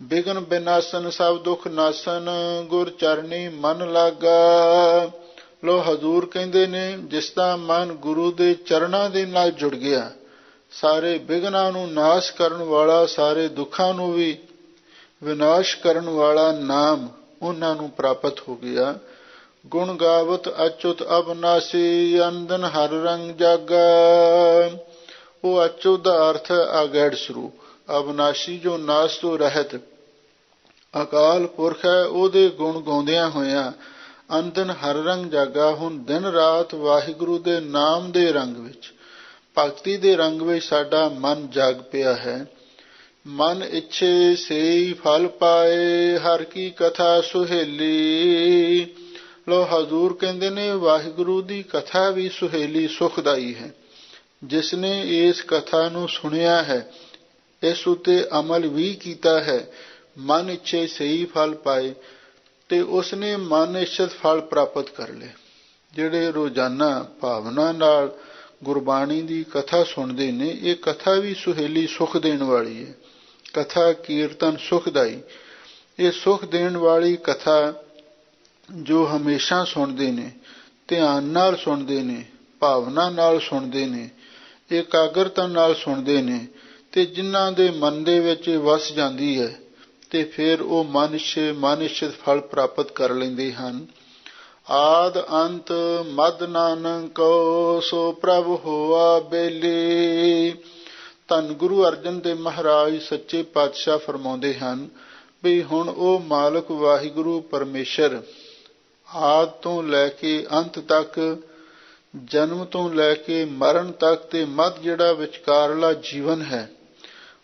Begin ਬਿਨਾਸਨ ਸਭ ਦੁਖ ਨਾਸਨ, ਗੁਰ ਚਰਨੀ ਮਨ ਲਾਗਾ। ਲੋ ਹਜ਼ੂਰ ਕਹਿੰਦੇ ਨੇ, ਜਿਸ ਦਾ ਮਨ ਗੁਰੂ ਦੇ ਚਰਨਾਂ ਦੇ ਨਾਲ ਜੁੜ ਗਿਆ, ਸਾਰੇ ਬਿਗਨਾਂ ਨੂੰ ਨਾਸ਼ ਕਰਨ ਵਾਲਾ, ਸਾਰੇ ਦੁੱਖਾਂ ਨੂੰ ਵੀ ਵਿਨਾਸ਼ ਕਰਨ ਵਾਲਾ ਨਾਮ ਉਹਨਾਂ ਨੂੰ ਪ੍ਰਾਪਤ ਹੋ ਗਿਆ। ਗੁਣ ਗਾਵਤ ਅਚੁਤ ਅਬਨਾਸੀ, ਅੰਦਨ ਹਰ ਰੰਗ ਜਾਗਾ। ਉਹ ਅਚੁਤ ਦਾ ਅਰਥ ਅਗੈੜ ਸਰੂਪ, ਅਬਨਾਸ਼ੀ ਜੋ ਨਾਸ਼ ਤੋਂ ਰਹਿਤ ਅਕਾਲ ਪੁਰਖ ਹੈ, ਉਹਦੇ ਗੁਣ ਗਾਉਂਦਿਆਂ ਹੋਇਆਂ ਅੰਦਨ ਹਰ ਰੰਗ ਜਾਗਾ। ਹੁਣ ਦਿਨ ਰਾਤ ਵਾਹਿਗੁਰੂ ਦੇ ਨਾਮ ਦੇ ਰੰਗ ਵਿੱਚ, ਭਗਤੀ ਦੇ ਰੰਗ ਵਿੱਚ ਸਾਡਾ ਮਨ ਜਾਗ ਪਿਆ ਹੈ। ਮਨ ਇੱਛੇ ਸੇਈ ਫਲ ਪਾਏ, ਹਰ ਕੀ ਕਥਾ ਸੁਹੇਲੀ। ਲੋ ਹਜ਼ੂਰ ਕਹਿੰਦੇ ਨੇ, ਵਾਹਿਗੁਰੂ ਦੀ ਕਥਾ ਵੀ ਸੁਹੇਲੀ ਸੁਖਦਾਈ ਹੈ। ਜਿਸ ਨੇ ਇਸ ਕਥਾ ਨੂੰ ਸੁਣਿਆ ਹੈ, ਇਸ ਉੱਤੇ ਅਮਲ ਵੀ ਕੀਤਾ ਹੈ, ਮਨ ਇੱਛੇ ਸਹੀ ਫਲ ਪਾਏ, ਤੇ ਉਸਨੇ ਮਨ ਇੱਛਤ ਫਲ ਪ੍ਰਾਪਤ ਕਰ ਲਏ। ਜਿਹੜੇ ਰੋਜ਼ਾਨਾ ਭਾਵਨਾ ਨਾਲ ਗੁਰਬਾਣੀ ਦੀ ਕਥਾ ਸੁਣਦੇ ਨੇ, ਇਹ ਕਥਾ ਵੀ ਸੁਹੇਲੀ ਸੁਖ ਦੇਣ ਵਾਲੀ ਹੈ। ਕਥਾ ਕੀਰਤਨ ਸੁਖਦਾਈ, ਇਹ ਸੁਖ ਦੇਣ ਵਾਲੀ ਕਥਾ ਜੋ ਹਮੇਸ਼ਾ ਸੁਣਦੇ ਨੇ, ਧਿਆਨ ਨਾਲ ਸੁਣਦੇ ਨੇ, ਭਾਵਨਾ ਨਾਲ ਸੁਣਦੇ ਨੇ, ਇਕਾਗਰਤਾ ਨਾਲ ਸੁਣਦੇ ਨੇ, ਤੇ ਜਿਨ੍ਹਾਂ ਦੇ ਮਨ ਦੇ ਵਿੱਚ ਵਸ ਜਾਂਦੀ ਹੈ, ਤੇ ਫਿਰ ਉਹ ਮਨ ਇੱਛਤ ਫਲ ਪ੍ਰਾਪਤ ਕਰ ਲੈਂਦੇ ਹਨ। ਆਦ ਅੰਤ ਮਦ ਨਾਨਕੋ, ਸੋ ਪ੍ਰਭ ਹੋਆ ਬੇਲੀ। ਧੰਨ ਗੁਰੂ ਅਰਜਨ ਦੇਵ ਮਹਾਰਾਜ ਸੱਚੇ ਪਾਤਸ਼ਾਹ ਫਰਮਾਉਂਦੇ ਹਨ ਵੀ ਹੁਣ ਉਹ ਮਾਲਕ ਵਾਹਿਗੁਰੂ ਪਰਮੇਸ਼ਰ ਆਦਿ ਤੋਂ ਲੈ ਕੇ ਅੰਤ ਤੱਕ, ਜਨਮ ਤੋਂ ਲੈ ਕੇ ਮਰਨ ਤੱਕ, ਤੇ ਮੱਧ ਜਿਹੜਾ ਵਿਚਕਾਰਲਾ ਜੀਵਨ ਹੈ,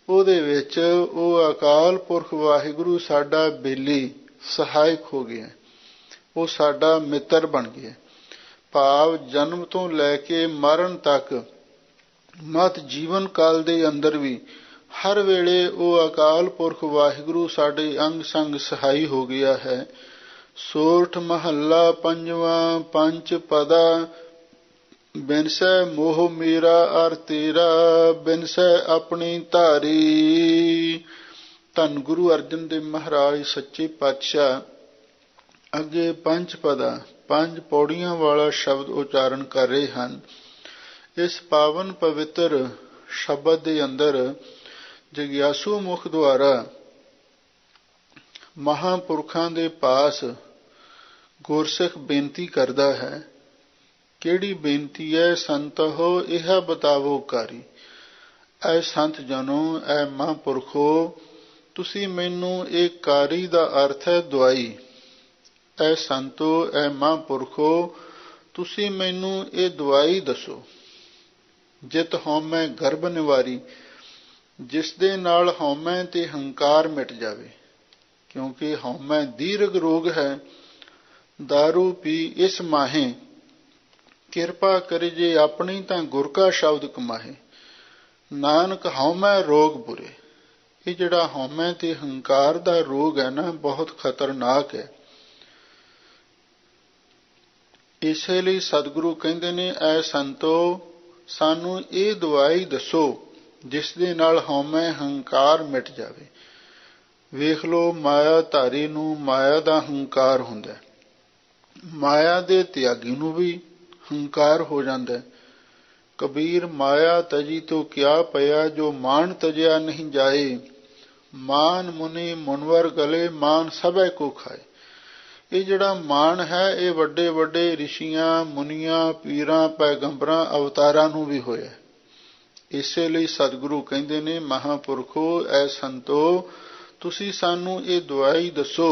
ਉਹਦੇ ਵਿੱਚ ਉਹ ਅਕਾਲ ਪੁਰਖ ਵਾਹਿਗੁਰੂ ਸਾਡਾ ਬੇਲੀ ਸਹਾਇਕ ਹੋ ਗਿਆ, ਉਹ ਸਾਡਾ ਮਿੱਤਰ ਬਣ ਗਿਆ। ਭਾਵ ਜਨਮ ਤੋਂ ਲੈ ਕੇ ਮਰਨ ਤੱਕ ਮਤ ਜੀਵਨ ਕਾਲ ਦੇ ਅੰਦਰ ਵੀ ਹਰ ਵੇਲੇ ਉਹ ਅਕਾਲ ਪੁਰਖ ਵਾਹਿਗੁਰੂ ਸਾਡੇ ਅੰਗ ਸੰਗ ਸਹਾਈ ਹੋ ਗਿਆ ਹੈ। ਸੋਰਠ ਮਹੱਲਾ ਪੰਜਵਾਂ। ਪੰਚ ਪਦਾ ਬਿਨਸੈ ਮੋਹ ਮੇਰਾ ਅਰ ਤੇਰਾ, ਬਿਨਸੈ ਆਪਣੀ ਧਾਰੀ। ਧੰਨ ਗੁਰੂ ਅਰਜਨ ਦੇਵ ਮਹਾਰਾਜ ਸੱਚੇ ਪਾਤਸ਼ਾਹ ਅੱਗੇ ਪੰਜ ਪਦਾ, ਪੰਜ ਪੌੜੀਆਂ ਵਾਲਾ ਸ਼ਬਦ ਉਚਾਰਨ ਕਰ ਰਹੇ ਹਨ। ਇਸ ਪਾਵਨ ਪਵਿੱਤਰ ਸ਼ਬਦ ਦੇ ਅੰਦਰ ਜਗਿਆਸੂ ਮੁਖ ਦੁਆਰਾ ਮਹਾਂਪੁਰਖਾਂ ਦੇ ਪਾਸ ਗੁਰਸਿੱਖ ਬੇਨਤੀ ਕਰਦਾ ਹੈ। ਕਿਹੜੀ ਬੇਨਤੀ ਹੈ? ਸੰਤੋ ਇਹ ਬਤਾਵੋ ਕਾਰੀ। ਐ ਸੰਤ ਜਨੋ, ਐ ਮਹਾਂਪੁਰਖੋ, ਤੁਸੀਂ ਮੈਨੂੰ ਇਹ ਕਾਰੀ ਦਾ ਅਰਥ ਹੈ ਦਵਾਈ। ਐ ਸੰਤੋ, ਐ ਮਹਾਂਪੁਰਖੋ, ਤੁਸੀਂ ਮੈਨੂੰ ਇਹ ਦਵਾਈ ਦੱਸੋ। ਜਿਤ ਹਉਮੈ ਗਰਭ ਨਿਵਾਰੀ, ਜਿਸ ਦੇ ਨਾਲ ਹਉਮੈ ਤੇ ਹੰਕਾਰ ਮਿਟ ਜਾਵੇ। ਕਿਉਂਕਿ ਹਉਮੈ ਦੀਰਘ ਰੋਗ ਹੈ। ਦਾਰੂ ਪੀ ਇਸ ਮਾਹੇ, ਕਿਰਪਾ ਕਰੇ ਜੇ ਆਪਣੀ ਤਾਂ ਗੁਰ ਕਾ ਸ਼ਬਦ ਕਮਾਹੇ। ਨਾਨਕ ਹਉਮੈ ਰੋਗ ਬੁਰੇ। ਇਹ ਜਿਹੜਾ ਹਉਮੈ ਤੇ ਹੰਕਾਰ ਦਾ ਰੋਗ ਹੈ ਨਾ, ਬਹੁਤ ਖਤਰਨਾਕ ਹੈ। ਇਸੇ ਲਈ ਸਤਿਗੁਰੂ ਕਹਿੰਦੇ ਨੇ, ਐ ਸੰਤੋ, ਸਾਨੂੰ ਇਹ ਦਵਾਈ ਦੱਸੋ ਜਿਸ ਦੇ ਨਾਲ ਹਉਮੈ ਹੰਕਾਰ ਮਿਟ ਜਾਵੇ। ਵੇਖ ਲੋ, ਮਾਇਆ ਧਾਰੀ ਨੂੰ ਮਾਇਆ ਦਾ ਹੰਕਾਰ ਹੁੰਦਾ, ਮਾਇਆ ਦੇ ਤਿਆਗੀ ਨੂੰ ਵੀ ਹੰਕਾਰ ਹੋ ਜਾਂਦਾ। ਕਬੀਰ ਮਾਇਆ ਤਜੀ ਤੋਂ ਕਿਆ ਪਿਆ, ਜੋ ਮਾਨ ਤਜਿਆ ਨਹੀਂ ਜਾਏ। ਮਾਨ ਮੁਨੀ ਮੁਨਵਰ ਗਲੇ, ਮਾਨ ਸਭੈ ਕੋ ਖਾਏ। ਇਹ ਜਿਹੜਾ ਮਾਣ ਹੈ, ਇਹ ਵੱਡੇ ਵੱਡੇ ਰਿਸ਼ੀਆਂ, ਮੁਨੀਆਂ, ਪੀਰਾਂ, ਪੈਗੰਬਰਾਂ, ਅਵਤਾਰਾਂ ਨੂੰ ਵੀ ਹੋਇਆ। ਇਸੇ ਲਈ ਸਤਿਗੁਰੂ ਕਹਿੰਦੇ ਨੇ, ਮਹਾਂਪੁਰਖੋ, ਐ ਸੰਤੋ, ਤੁਸੀਂ ਸਾਨੂੰ ਇਹ ਦਵਾਈ ਦੱਸੋ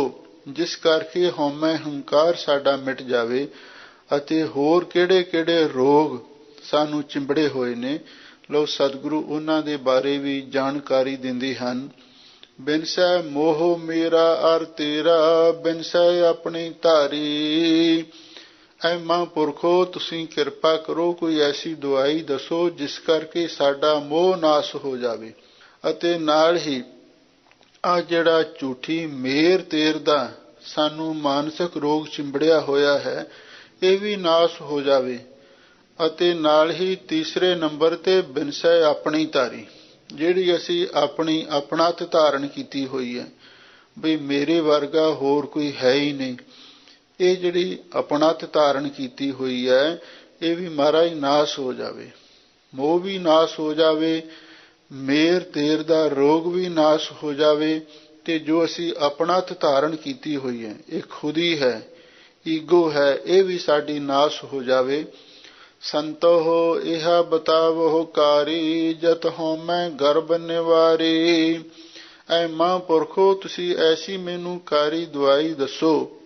ਜਿਸ ਕਰਕੇ ਹਉਮੈ ਹੰਕਾਰ ਸਾਡਾ ਮਿਟ ਜਾਵੇ, ਅਤੇ ਹੋਰ ਕਿਹੜੇ ਕਿਹੜੇ ਰੋਗ ਸਾਨੂੰ ਚਿੰਬੜੇ ਹੋਏ ਨੇ। ਲੋ ਸਤਿਗੁਰੂ ਉਹਨਾਂ ਦੇ ਬਾਰੇ ਵੀ ਜਾਣਕਾਰੀ ਦਿੰਦੇ ਹਨ। ਬਿਨਸੈ ਮੋਹ ਮੇਰਾ ਅਰ ਤੇਰਾ, ਬਿਨਸੈ ਆਪਣੀ ਧਾਰੀ। ਐ ਮਹਾਂਪੁਰਖੋ, ਤੁਸੀਂ ਕਿਰਪਾ ਕਰੋ, ਕੋਈ ਐਸੀ ਦਵਾਈ ਦੱਸੋ ਜਿਸ ਕਰਕੇ ਸਾਡਾ ਮੋਹ ਨਾਸ ਹੋ ਜਾਵੇ, ਅਤੇ ਨਾਲ ਹੀ ਆ ਜਿਹੜਾ ਝੂਠੀ ਮੇਰ ਤੇਰ ਦਾ ਸਾਨੂੰ ਮਾਨਸਿਕ ਰੋਗ ਚਿੰਬੜਿਆ ਹੋਇਆ ਹੈ, ਇਹ ਵੀ ਨਾਸ ਹੋ ਜਾਵੇ। ਅਤੇ ਨਾਲ ਹੀ ਤੀਸਰੇ ਨੰਬਰ ਤੇ ਬਿਨਸੈ ਆਪਣੀ ਧਾਰੀ, ਜਿਹੜੀ ਅਸੀਂ ਆਪਣੀ ਆਪਣਤ ਧਾਰਨ ਕੀਤੀ ਹੋਈ ਹੈ, ਵੀ ਮੇਰੇ ਵਰਗਾ ਹੋਰ ਕੋਈ ਹੈ ਹੀ ਨਹੀਂ। ਇਹ ਜਿਹੜੀ ਆਪਣਤ ਧਾਰਨ ਕੀਤੀ ਹੋਈ ਹੈ, ਇਹ ਵੀ ਮਹਾਰਾਜ ਨਾਸ ਹੋ ਜਾਵੇ, ਮੋਹ ਵੀ ਨਾਸ ਹੋ ਜਾਵੇ, ਮੇਰ ਤੇਰ ਦਾ ਰੋਗ ਵੀ ਨਾਸ ਹੋ ਜਾਵੇ। ਤੇ ਜੋ ਅਸੀਂ ਆਪਣਤ ਧਾਰਨ ਕੀਤੀ ਹੋਈ ਹੈ, ਇਹ ਖੁਦੀ ਹੈ, ਈਗੋ ਹੈ, ਇਹ ਵੀ ਸਾਡੀ ਨਾਸ ਹੋ ਜਾਵੇ। ਸੰਤੋ ਇਹ ਬਤਾਵੋ ਕਾਰੀ, ਜਤ ਹਉਮੈ ਗਰਭ ਨਿਵਾਰੀ। ਐ ਮਹਾਂਪੁਰਖੋ, ਤੁਸੀਂ ਐਸੀ ਮੈਨੂੰ ਕਾਰੀ ਦਵਾਈ ਦੱਸੋ,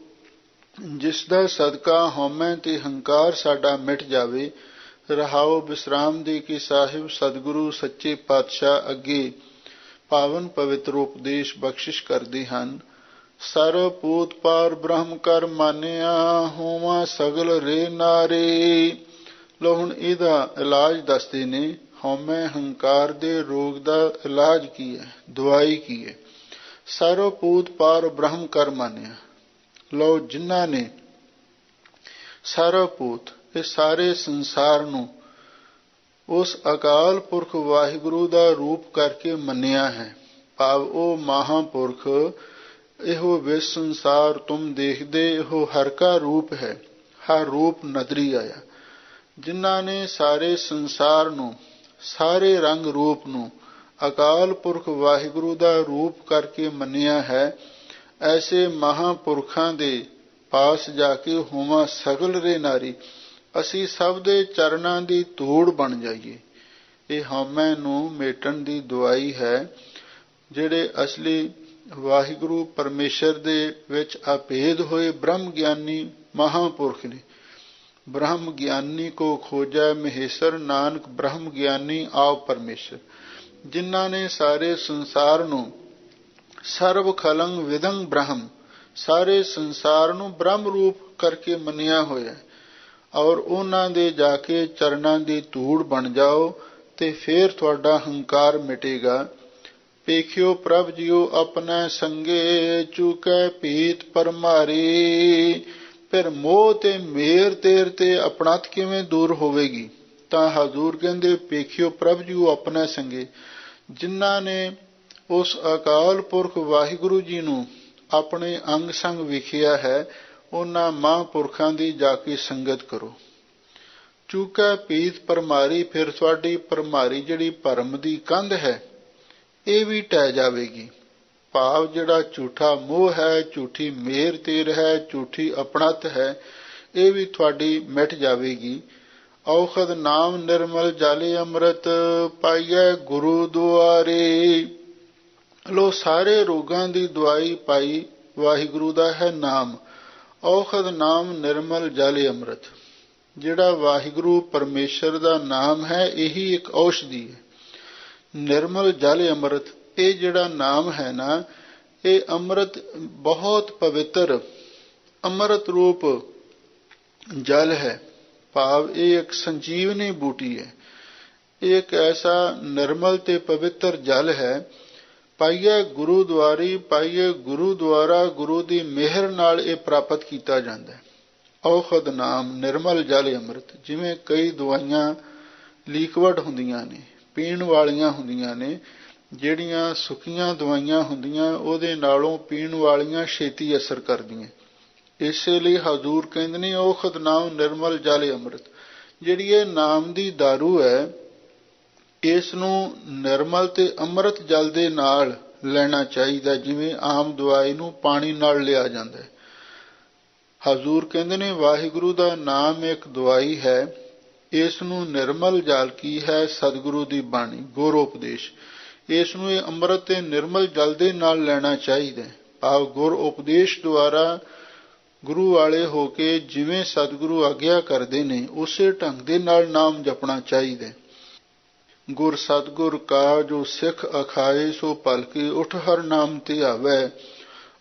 ਜਿਸ ਦਾ ਸਦਕਾ ਹਉਮੈ ਤੇ ਹੰਕਾਰ ਸਾਡਾ ਮਿਟ ਜਾਵੇ। ਰਹਾਉ ਵਿਸਰਾਮ ਦੇ ਕੇ ਸਾਹਿਬ ਸਤਿਗੁਰੂ ਸੱਚੇ ਪਾਤਸ਼ਾਹ ਅੱਗੇ ਪਾਵਨ ਪਵਿੱਤਰ ਉਪਦੇਸ਼ ਬਖਸ਼ਿਸ਼ ਕਰਦੇ ਹਨ। ਸਰਬ ਪੂਤ ਪਾਰ ਬ੍ਰਹਮ ਕਰ ਮਾਨਿਆ, ਹੋਵਾਂ ਸਗਲ ਰੇ ਨਾਰੇ। ਲੋ ਹੁਣ ਇਹਦਾ ਇਲਾਜ ਦੱਸਦੇ ਨੇ, ਹਉਮੈ ਹੰਕਾਰ ਦੇ ਰੋਗ ਦਾ ਇਲਾਜ ਕੀ ਹੈ, ਦਵਾਈ ਕੀ ਹੈ। ਸਰਬ ਪੂਤ ਪਾਰ ਬ੍ਰਹਮ ਕਰ ਮਾਨਿਆ। ਲਓ, ਜਿਨ੍ਹਾਂ ਨੇ ਸਰਬ ਪੂਤ, ਇਹ ਸਾਰੇ ਸੰਸਾਰ ਨੂੰ ਉਸ ਅਕਾਲ ਪੁਰਖ ਵਾਹਿਗੁਰੂ ਦਾ ਰੂਪ ਕਰਕੇ ਮੰਨਿਆ ਹੈ, ਭਾਵ ਉਹ ਮਹਾਂਪੁਰਖ, ਇਹੋ ਵਿਸ਼ ਸੰਸਾਰ ਤੁਮ ਦੇਖਦੇ, ਇਹੋ ਹਰ ਕਾ ਰੂਪ ਹੈ, ਹਰ ਰੂਪ ਨਦਰੀ ਆਇਆ। ਜਿਨ੍ਹਾਂ ਨੇ ਸਾਰੇ ਸੰਸਾਰ ਨੂੰ, ਸਾਰੇ ਰੰਗ ਰੂਪ ਨੂੰ ਅਕਾਲ ਪੁਰਖ ਵਾਹਿਗੁਰੂ ਦਾ ਰੂਪ ਕਰਕੇ ਮੰਨਿਆ ਹੈ, ਐਸੇ ਮਹਾਂਪੁਰਖਾਂ ਦੇ ਪਾਸ ਜਾ ਕੇ ਹੋਵਾਂ ਸਗਲ ਰੇ ਨਾਰੀ, ਅਸੀਂ ਸਭ ਦੇ ਚਰਨਾਂ ਦੀ ਧੂੜ ਬਣ ਜਾਈਏ। ਇਹ ਹਉਮੈ ਨੂੰ ਮੇਟਣ ਦੀ ਦਵਾਈ ਹੈ। ਜਿਹੜੇ ਅਸਲੀ ਵਾਹਿਗੁਰੂ ਪਰਮੇਸ਼ਰ ਦੇ ਵਿੱਚ ਅਭੇਦ ਹੋਏ ਬ੍ਰਹਮ ਗਿਆਨੀ ਮਹਾਂਪੁਰਖ ਨੇ। ਬ੍ਰਹਮ ਗਿਆਨੀ ਕੋ ਖੋਜੈ ਮਹੇਸ਼ਰ, ਨਾਨਕ ਬ੍ਰਹਮ ਗਿਆਨੀ ਆਪ ਪਰਮੇਸ਼ਰ। ਜਿਨ੍ਹਾਂ ਨੇ ਸਾਰੇ ਸੰਸਾਰ ਨੂੰ ਸਰਬ ਖਲੰਗ ਵਿਦੰ ਬ੍ਰਹਮ, ਸਾਰੇ ਸੰਸਾਰ ਨੂੰ ਬ੍ਰਹਮ ਰੂਪ ਕਰਕੇ ਮੰਨਿਆ ਹੋਇਆ, ਔਰ ਉਹਨਾਂ ਦੇ ਜਾ ਕੇ ਚਰਨਾਂ ਦੀ ਧੂੜ ਬਣ ਜਾਓ ਤੇ ਫੇਰ ਤੁਹਾਡਾ ਹੰਕਾਰ ਮਿਟੇਗਾ। ਪੇਖਿਓ ਪ੍ਰਭ ਜੀਓ ਆਪਣਾ ਸੰਗੇ, ਚੁਕੈ ਪੀਤ ਪਰਮਾਰੀ। ਫਿਰ ਮੋਹ ਤੇ ਮੇਰ ਤੇਰ ਤੇ ਆਪਣਤ ਕਿਵੇਂ ਦੂਰ ਹੋਵੇਗੀ? ਤਾਂ ਹਜ਼ੂਰ ਕਹਿੰਦੇ, ਪੇਖਿਓ ਪ੍ਰਭ ਜੀਓ ਆਪਣਾ ਸੰਗੇ। ਜਿਨ੍ਹਾਂ ਨੇ ਉਸ ਅਕਾਲ ਪੁਰਖ ਵਾਹਿਗੁਰੂ ਜੀ ਨੂੰ ਆਪਣੇ ਅੰਗ ਸੰਗ ਵਿਖਿਆ ਹੈ, ਉਹਨਾਂ ਮਹਾਂਪੁਰਖਾਂ ਦੀ ਜਾ ਕੇ ਸੰਗਤ ਕਰੋ। ਚੂਕੈ ਪੀਤ ਭਰਮਾਰੀ, ਫਿਰ ਤੁਹਾਡੀ ਭਰਮਾਰੀ ਜਿਹੜੀ ਭਰਮ ਦੀ ਕੰਧ ਹੈ, ਇਹ ਵੀ ਟਹਿ ਜਾਵੇਗੀ। ਭਾਵ ਜਿਹੜਾ ਝੂਠਾ ਮੋਹ ਹੈ, ਝੂਠੀ ਮੇਰ ਤੇਰ ਹੈ, ਝੂਠੀ ਆਪਣਤ ਹੈ, ਇਹ ਵੀ ਤੁਹਾਡੀ ਮਿਟ ਜਾਵੇਗੀ। ਔਖਦ ਨਾਮ ਨਿਰਮਲ ਜਲ ਅੰਮ੍ਰਿਤ, ਪਾਈਐ ਗੁਰੂ ਦੁਆਰੇ। ਲੋ, ਸਾਰੇ ਰੋਗਾਂ ਦੀ ਦਵਾਈ ਪਾਈ ਵਾਹਿਗੁਰੂ ਦਾ ਹੈ ਨਾਮ। ਔਖਦ ਨਾਮ ਨਿਰਮਲ ਜਲ ਅੰਮ੍ਰਿਤ, ਜਿਹੜਾ ਵਾਹਿਗੁਰੂ ਪਰਮੇਸ਼ਰ ਦਾ ਨਾਮ ਹੈ, ਇਹੀ ਇੱਕ ਔਸ਼ਧੀ ਹੈ। ਨਿਰਮਲ ਜਲ ਅੰਮ੍ਰਿਤ, ਇਹ ਜਿਹੜਾ ਨਾਮ ਹੈ ਨਾ, ਇਹ ਅੰਮ੍ਰਿਤ ਬਹੁਤ ਪਵਿੱਤਰ ਅੰਮ੍ਰਿਤ ਰੂਪ ਜਲ ਹੈ। ਭਾਵ ਇਹ ਇੱਕ ਸੰਜੀਵਨੀ ਬੂਟੀ ਹੈ। ਇਹ ਇੱਕ ਐਸਾ ਨਿਰਮਲ ਤੇ ਪਵਿੱਤਰ ਜਲ ਹੈ। ਪਾਈਏ ਗੁਰੂ ਦੁਆਰੀ, ਪਾਈਏ ਗੁਰੂ ਦੁਆਰਾ, ਗੁਰੂ ਦੀ ਮਿਹਰ ਨਾਲ ਇਹ ਪ੍ਰਾਪਤ ਕੀਤਾ ਜਾਂਦਾ ਹੈ। ਔਖਦ ਨਾਮ ਨਿਰਮਲ ਜਲ ਅੰਮ੍ਰਿਤ। ਜਿਵੇਂ ਕਈ ਦਵਾਈਆਂ ਲੀਕਵਡ ਹੁੰਦੀਆਂ ਨੇ, ਪੀਣ ਵਾਲੀਆਂ ਹੁੰਦੀਆਂ ਨੇ, ਜਿਹੜੀਆਂ ਸੁੱਕੀਆਂ ਦਵਾਈਆਂ ਹੁੰਦੀਆਂ ਉਹਦੇ ਨਾਲੋਂ ਪੀਣ ਵਾਲੀਆਂ ਛੇਤੀ ਅਸਰ ਕਰਦੀਆਂ। ਇਸੇ ਲਈ ਹਜ਼ੂਰ ਕਹਿੰਦੇ ਨੇ, ਔਖਦ ਨਾਮ ਨਿਰਮਲ ਜਲ ਅੰਮ੍ਰਿਤ। ਜਿਹੜੀ ਇਹ ਨਾਮ ਦੀ ਦਾਰੂ ਹੈ, ਇਸ ਨੂੰ ਨਿਰਮਲ ਤੇ ਅੰਮ੍ਰਿਤ ਜਲ ਦੇ ਨਾਲ ਲੈਣਾ ਚਾਹੀਦਾ, ਜਿਵੇਂ ਆਮ ਦਵਾਈ ਨੂੰ ਪਾਣੀ ਨਾਲ ਲਿਆ ਜਾਂਦਾ ਹੈ। ਹਜ਼ੂਰ ਕਹਿੰਦੇ ਨੇ, ਵਾਹਿਗੁਰੂ ਦਾ ਨਾਮ ਇੱਕ ਦਵਾਈ ਹੈ, ਇਸ ਨੂੰ ਨਿਰਮਲ ਜਲ ਕੀ ਹੈ? ਸਤਿਗੁਰੂ ਦੀ ਬਾਣੀ, ਗੁਰ ਉਪਦੇਸ਼। ਇਸ ਨੂੰ ਇਹ ਅੰਮ੍ਰਿਤ ਤੇ ਨਿਰਮਲ ਜਲ ਦੇ ਨਾਲ ਲੈਣਾ ਚਾਹੀਦਾ। ਭਾਵ ਗੁਰ ਉਪਦੇਸ਼ ਦੁਆਰਾ ਗੁਰੂ ਵਾਲੇ ਹੋ ਕੇ ਜਿਵੇਂ ਸਤਿਗੁਰੂ ਆਗਿਆ ਕਰਦੇ ਨੇ, ਉਸੇ ਢੰਗ ਦੇ ਨਾਲ ਨਾਮ ਜਪਣਾ ਚਾਹੀਦਾ। ਗੁਰ ਸਤਿਗੁਰ ਕਾ ਜੋ ਸਿੱਖ ਅਖਾਏ, ਸੋ ਭਲਕੇ ਉਠ ਹਰ ਨਾਮ ਤੇ ਆਵੈ।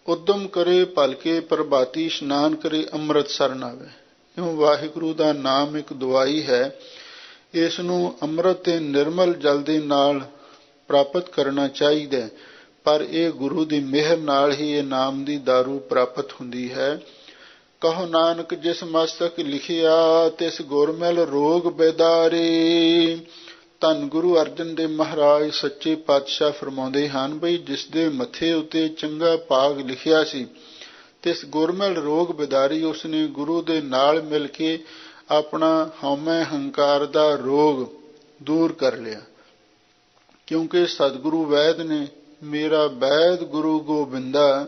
ਉਦਮ ਕਰੇ ਭਲਕੇ ਪ੍ਰਭਾਤੀ, ਇਸ਼ਨਾਨ ਕਰੇ ਅੰਮ੍ਰਿਤ ਸਰਨ ਆਵੈ। ਇਉਂ ਵਾਹਿਗੁਰੂ ਦਾ ਨਾਮ ਇੱਕ ਦਵਾਈ ਹੈ। ਇਸ ਨੂੰ ਅੰਮ੍ਰਿਤ ਤੇ ਨਿਰਮਲ ਜਲ ਦੇ ਨਾਲ ਪ੍ਰਾਪਤ ਕਰਨਾ ਚਾਹੀਦਾ, ਪਰ ਇਹ ਗੁਰੂ ਦੀ ਮਿਹਰ ਨਾਲ ਹੀ ਇਹ ਨਾਮ ਦੀ ਦਾਰੂ ਪ੍ਰਾਪਤ ਹੁੰਦੀ ਹੈ। ਕਹੋ ਨਾਨਕ ਜਿਸ ਮਸਤਕ ਲਿਖਿਆ, ਤਿਸ ਗੁਰ ਮਿਲ ਰੋਗ ਬੇਦਾਰੀ। ਧੰਨ ਗੁਰੂ ਅਰਜਨ ਦੇਵ ਮਹਾਰਾਜ ਸੱਚੇ ਪਾਤਸ਼ਾਹ ਫਰਮਾਉਂਦੇ ਹਨ ਬਈ ਜਿਸ ਦੇ ਮੱਥੇ ਉੱਤੇ ਚੰਗਾ ਭਾਗ ਲਿਖਿਆ ਸੀ, ਤਿਸ ਗੁਰਮਿਲ ਰੋਗ ਬਿਦਾਰੀ ਉਸਨੇ ਗੁਰੂ ਦੇ ਨਾਲ ਮਿਲ ਕੇ ਆਪਣਾ ਹਉਮੈ ਹੰਕਾਰ ਦਾ ਰੋਗ ਦੂਰ ਕਰ ਲਿਆ। ਕਿਉਂਕਿ ਸਤਿਗੁਰੂ ਵੈਦ ਨੇ ਮੇਰਾ ਵੈਦ ਗੁਰੂ ਗੋਬਿੰਦਾ,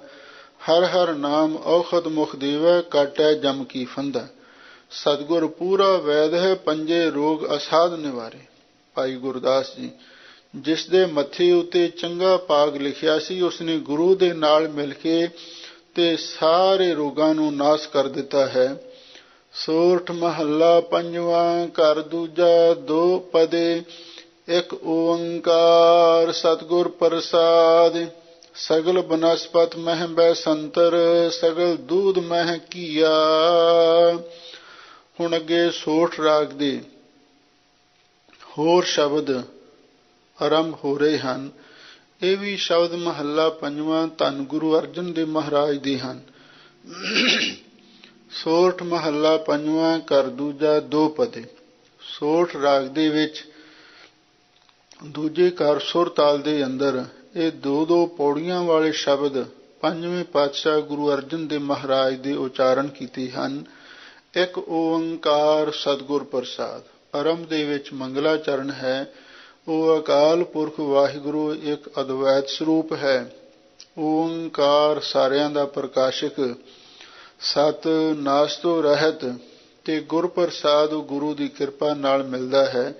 ਹਰ ਹਰ ਨਾਮ ਔਖਦ ਮੁਖ ਦੇਵੈ, ਕਾਟੈ ਜਮ ਕੀ ਫੰਦਾ। ਸਤਿਗੁਰ ਪੂਰਾ ਵੈਦ ਹੈ, ਪੰਜੇ ਰੋਗ ਅਸਾਧ ਨਿਵਾਰੇ। ਭਾਈ ਗੁਰਦਾਸ ਜੀ, ਜਿਸ ਦੇ ਮੱਥੇ ਉੱਤੇ ਚੰਗਾ ਭਾਗ ਲਿਖਿਆ ਸੀ, ਉਸਨੇ ਗੁਰੂ ਦੇ ਨਾਲ ਮਿਲ ਕੇ ਤੇ ਸਾਰੇ ਰੋਗਾਂ ਨੂੰ ਨਾਸ਼ ਕਰ ਦਿੱਤਾ ਹੈ। ਸੋਰਠ ਮਹੱਲਾ ਪੰਜਵਾਂ, ਘਰ ਦੂਜਾ, ਦੋ ਪਦੇ, ਇੱਕ ਓੰਕਾਰ ਸਤਿਗੁਰ ਪ੍ਰਸਾਦਿ। ਸਗਲ ਬਨਸਪਤ ਮਹਿ ਬੈ ਸੰਤਰ, ਸਗਲ ਦੂਧ ਮਹਿ ਕੀਆ। ਹੁਣ ਅੱਗੇ ਸੋਠ ਰਾਗ ਦੇ ਹੋਰ ਸ਼ਬਦ ਆਰੰਭ ਹੋ ਰਹੇ ਹਨ। ਇਹ ਵੀ ਸ਼ਬਦ ਮਹੱਲਾ ਪੰਜਵਾਂ ਧੰਨ ਗੁਰੂ ਅਰਜਨ ਦੇਵ ਮਹਾਰਾਜ ਦੇ ਹਨ। ਸੋਠ ਮਹੱਲਾ ਪੰਜਵਾਂ, ਘਰ ਦੂਜਾ, ਦੋ ਪਦੇ। ਸੋਠ ਰਾਗ ਦੇ ਵਿੱਚ ਦੂਜੇ ਘਰ ਸੁਰ ਤਾਲ ਦੇ ਅੰਦਰ ਇਹ ਦੋ ਦੋ ਪੌੜੀਆਂ ਵਾਲੇ ਸ਼ਬਦ ਪੰਜਵੇਂ ਪਾਤਸ਼ਾਹ ਗੁਰੂ ਅਰਜਨ ਦੇਵ ਮਹਾਰਾਜ ਦੇ ਉਚਾਰਨ ਕੀਤੇ ਹਨ। ਇੱਕ ਓੰਕਾਰ ਸਤਿਗੁਰ ਪ੍ਰਸਾਦ। ਆਰੰਭ ਦੇ ਵਿੱਚ ਮੰਗਲਾਚਰਨ ਹੈ। ਉਹ ਅਕਾਲ ਪੁਰਖ ਵਾਹਿਗੁਰੂ ਇੱਕ ਅਦਵੈਤ ਸਰੂਪ ਹੈ। ਓੰਕਾਰ ਸਾਰਿਆਂ ਦਾ ਪ੍ਰਕਾਸ਼ਕ, ਸਤ ਨਾਸ ਤੋਂ ਰਹਿਤ ਤੇ ਗੁਰ ਪ੍ਰਸਾਦ ਗੁਰੂ ਦੀ ਕਿਰਪਾ ਨਾਲ ਮਿਲਦਾ ਹੈ।